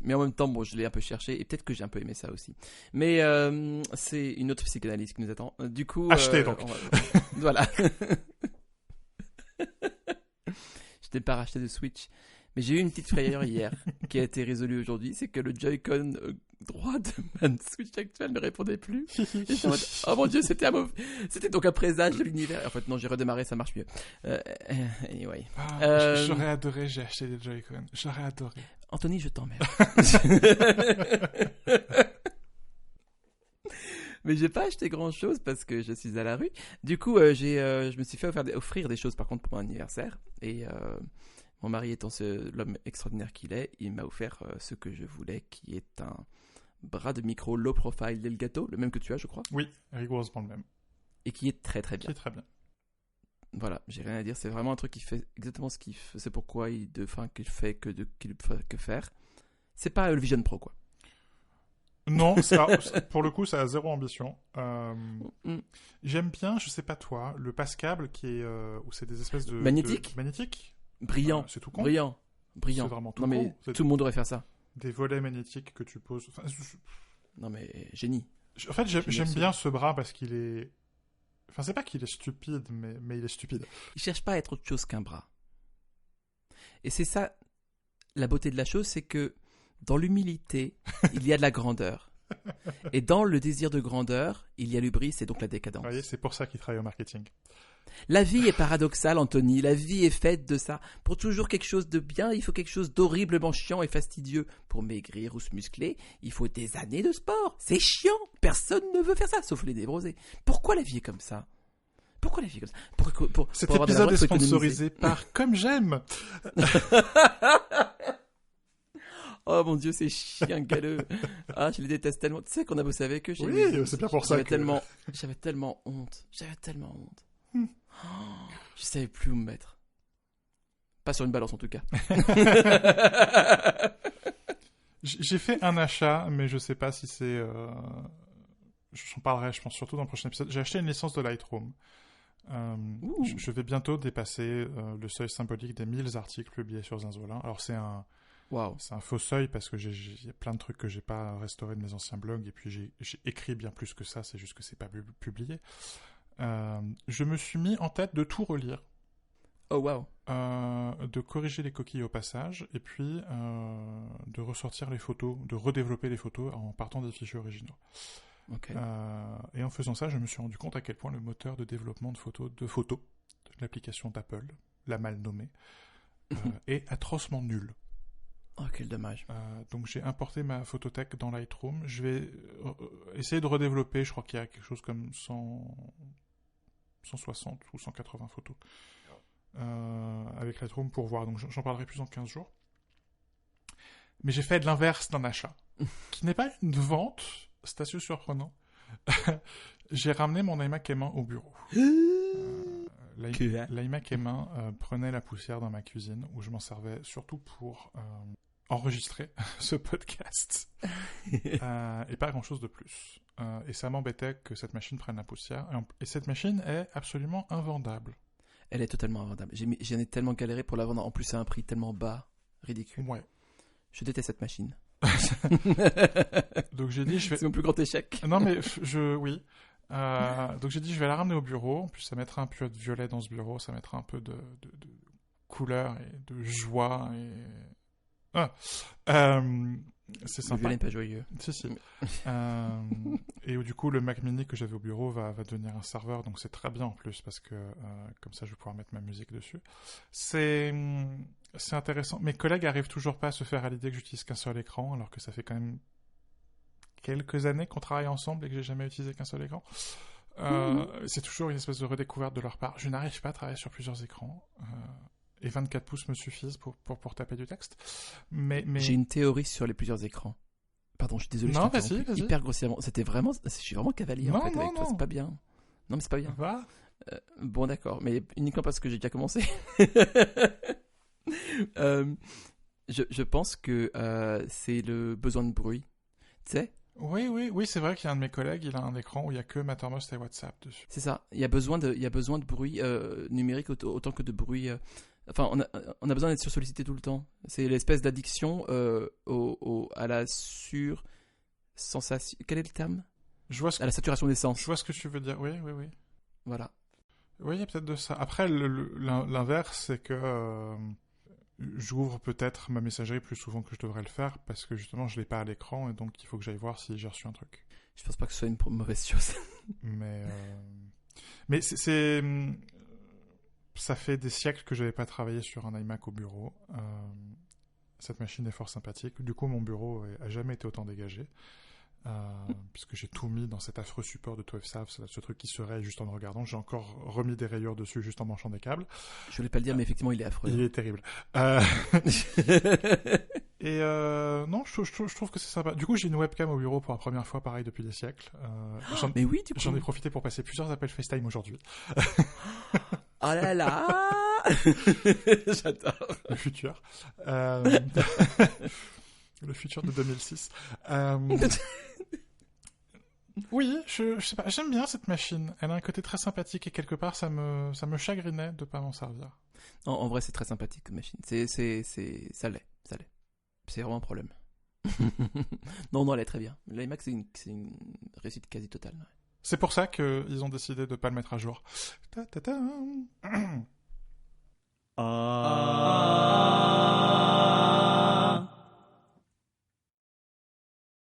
Mais en même temps, bon, je l'ai un peu cherché et peut-être que j'ai un peu aimé ça aussi. Mais c'est une autre psychanalyse qui nous attend. Du coup, achetez donc. Voilà. Je n'ai pas racheté de Switch. Mais j'ai eu une petite frayeur hier qui a été résolue aujourd'hui. C'est que le Joy-Con droit de ma Switch actuelle ne répondait plus. Et j'étais en mode, oh mon dieu, c'était donc un présage de l'univers. En fait, non, j'ai redémarré, ça marche mieux. Anyway. J'aurais adoré, j'ai acheté des Joy-Con. J'aurais adoré. Anthony, je t'emmerde. Mais j'ai pas acheté grand chose parce que je suis à la rue. Du coup, je me suis fait offrir des choses par contre pour mon anniversaire. Et mon mari étant l'homme extraordinaire qu'il est, il m'a offert ce que je voulais, qui est un bras de micro low profile d'Elgato, le même que tu as, je crois. Oui, rigoureusement le même. Et qui est très très bien. Qui est très bien. Voilà, j'ai rien à dire. C'est vraiment un truc qui fait exactement ce qu'il fait. C'est pourquoi qu'il fait que faire. C'est pas le Vision Pro, quoi. Non, pour le coup, ça a zéro ambition. J'aime bien, je sais pas toi, le passe-câble qui est où c'est des espèces de magnétiques. Brillant. C'est tout con. Brillant. C'est vraiment tout con. Non mais tout le monde devrait faire ça. Des volets magnétiques que tu poses. Enfin, non mais génie. En fait, j'aime bien ce bras parce qu'il est. Enfin, c'est pas qu'il est stupide, mais il est stupide. Il cherche pas à être autre chose qu'un bras. Et c'est ça, la beauté de la chose, c'est que dans l'humilité, il y a de la grandeur. Et dans le désir de grandeur, il y a l'hubris et donc la décadence. Vous voyez, c'est pour ça qu'il travaille au marketing. La vie est paradoxale, Anthony. La vie est faite de ça. Pour toujours quelque chose de bien, il faut quelque chose d'horriblement chiant et fastidieux. Pour maigrir ou se muscler, il faut des années de sport. C'est chiant. Personne ne veut faire ça, sauf les névrosés. Pourquoi la vie est comme ça ? Pourquoi la vie est comme ça ? Cet épisode est sponsorisé par Comme J'aime. Oh mon dieu, c'est chiant galeux. Ah, je les déteste tellement. Tu sais qu'on a bossé avec eux. Oui, c'est bien pour ça que... J'avais tellement honte. Je savais plus où me mettre. Pas sur une balance en tout cas. J'ai fait un achat, mais je sais pas si c'est... J'en parlerai, je pense, surtout dans le prochain épisode. J'ai acheté une licence de Lightroom. Je vais bientôt dépasser le seuil symbolique des 1000 articles publiés sur Zinzolin. Alors c'est un faux seuil parce que il y a plein de trucs que j'ai pas restaurés de mes anciens blogs et puis j'ai écrit bien plus que ça, c'est juste que c'est pas publié. Je me suis mis en tête de tout relire. Oh wow. De corriger les coquilles au passage et puis de ressortir les photos, de redévelopper les photos en partant des fichiers originaux. Okay. Et en faisant ça, je me suis rendu compte à quel point le moteur de développement de photos de l'application d'Apple, la mal nommée, est atrocement nul. Oh, quel dommage. Donc j'ai importé ma photothèque dans Lightroom. Je vais essayer de redévelopper, je crois qu'il y a quelque chose comme 160 ou 180 photos avec Lightroom pour voir. Donc j'en parlerai plus dans 15 jours. Mais j'ai fait de l'inverse d'un achat, qui n'est pas une vente. C'est assez surprenant. J'ai ramené mon iMac M1 au bureau. L'iMac M1 prenait la poussière dans ma cuisine, où je m'en servais surtout pour enregistrer ce podcast. Et pas grand-chose de plus. Et ça m'embêtait que cette machine prenne la poussière. Et cette machine est absolument invendable. Elle est totalement invendable. J'en ai tellement galéré pour la vendre. En plus, à un prix tellement bas. Ridicule. Ouais. Je déteste cette machine. Donc j'ai dit, C'est mon plus grand échec. Non, mais oui. Donc j'ai dit, je vais la ramener au bureau. En plus, ça mettra un peu de violet dans ce bureau, ça mettra un peu de couleur et de joie. C'est Le sympa. violet n'est pas joyeux. Si. Et du coup, le Mac Mini que j'avais au bureau va devenir un serveur, donc c'est très bien en plus, parce que comme ça, je vais pouvoir mettre ma musique dessus. C'est intéressant. Mes collègues arrivent toujours pas à se faire à l'idée que j'utilise qu'un seul écran, alors que ça fait quand même quelques années qu'on travaille ensemble et que j'ai jamais utilisé qu'un seul écran. C'est toujours une espèce de redécouverte de leur part. Je n'arrive pas à travailler sur plusieurs écrans. Et 24 pouces me suffisent pour taper du texte. Mais... J'ai une théorie sur les plusieurs écrans. Pardon, je suis désolé, non, je t'ai interrompu hyper grossièrement. Je suis vraiment cavalier en fait avec toi, c'est pas bien. Non, mais c'est pas bien. Va. Bon, d'accord, mais uniquement parce que j'ai déjà commencé. Je pense que c'est le besoin de bruit. Tu sais? Oui, c'est vrai qu'il y a un de mes collègues, il a un écran où il y a que Mattermost et WhatsApp dessus. C'est ça. Il y a besoin de bruit numérique autant que de bruit. Enfin, on a besoin d'être sursollicité tout le temps. C'est l'espèce d'addiction à la sensation. Quel est le terme? À la saturation des sens. Je vois ce que tu veux dire. Oui. Voilà. Oui, il y a peut-être de ça. Après, l'inverse, c'est que j'ouvre peut-être ma messagerie plus souvent que je devrais le faire parce que justement, je l'ai pas à l'écran et donc il faut que j'aille voir si j'ai reçu un truc. Je pense pas que ce soit une mauvaise chose. Mais ça fait des siècles que j'avais pas travaillé sur un iMac au bureau. Cette machine est fort sympathique. Du coup, mon bureau a jamais été autant dégagé. Puisque j'ai tout mis dans cet affreux support de 12Sav, ce truc qui se raye juste en le regardant. J'ai encore remis des rayures dessus juste en branchant des câbles. Je voulais pas le dire, mais effectivement, il est affreux. Il est terrible. Et non, je trouve que c'est sympa. Du coup, j'ai une webcam au bureau pour la première fois, pareil, depuis des siècles. Mais oui, du coup. J'en ai profité pour passer plusieurs appels FaceTime aujourd'hui. Oh là là. J'adore. Le futur. Le futur de 2006. Oui, je sais pas, j'aime bien cette machine. Elle a un côté très sympathique et quelque part ça me chagrinait de pas m'en servir. Non, en vrai, c'est très sympathique comme machine. Ça l'est. C'est vraiment un problème. non, elle est très bien. L'iMac, c'est une réussite quasi totale. Ouais. C'est pour ça qu'ils ont décidé de pas le mettre à jour. Ta-ta-ta.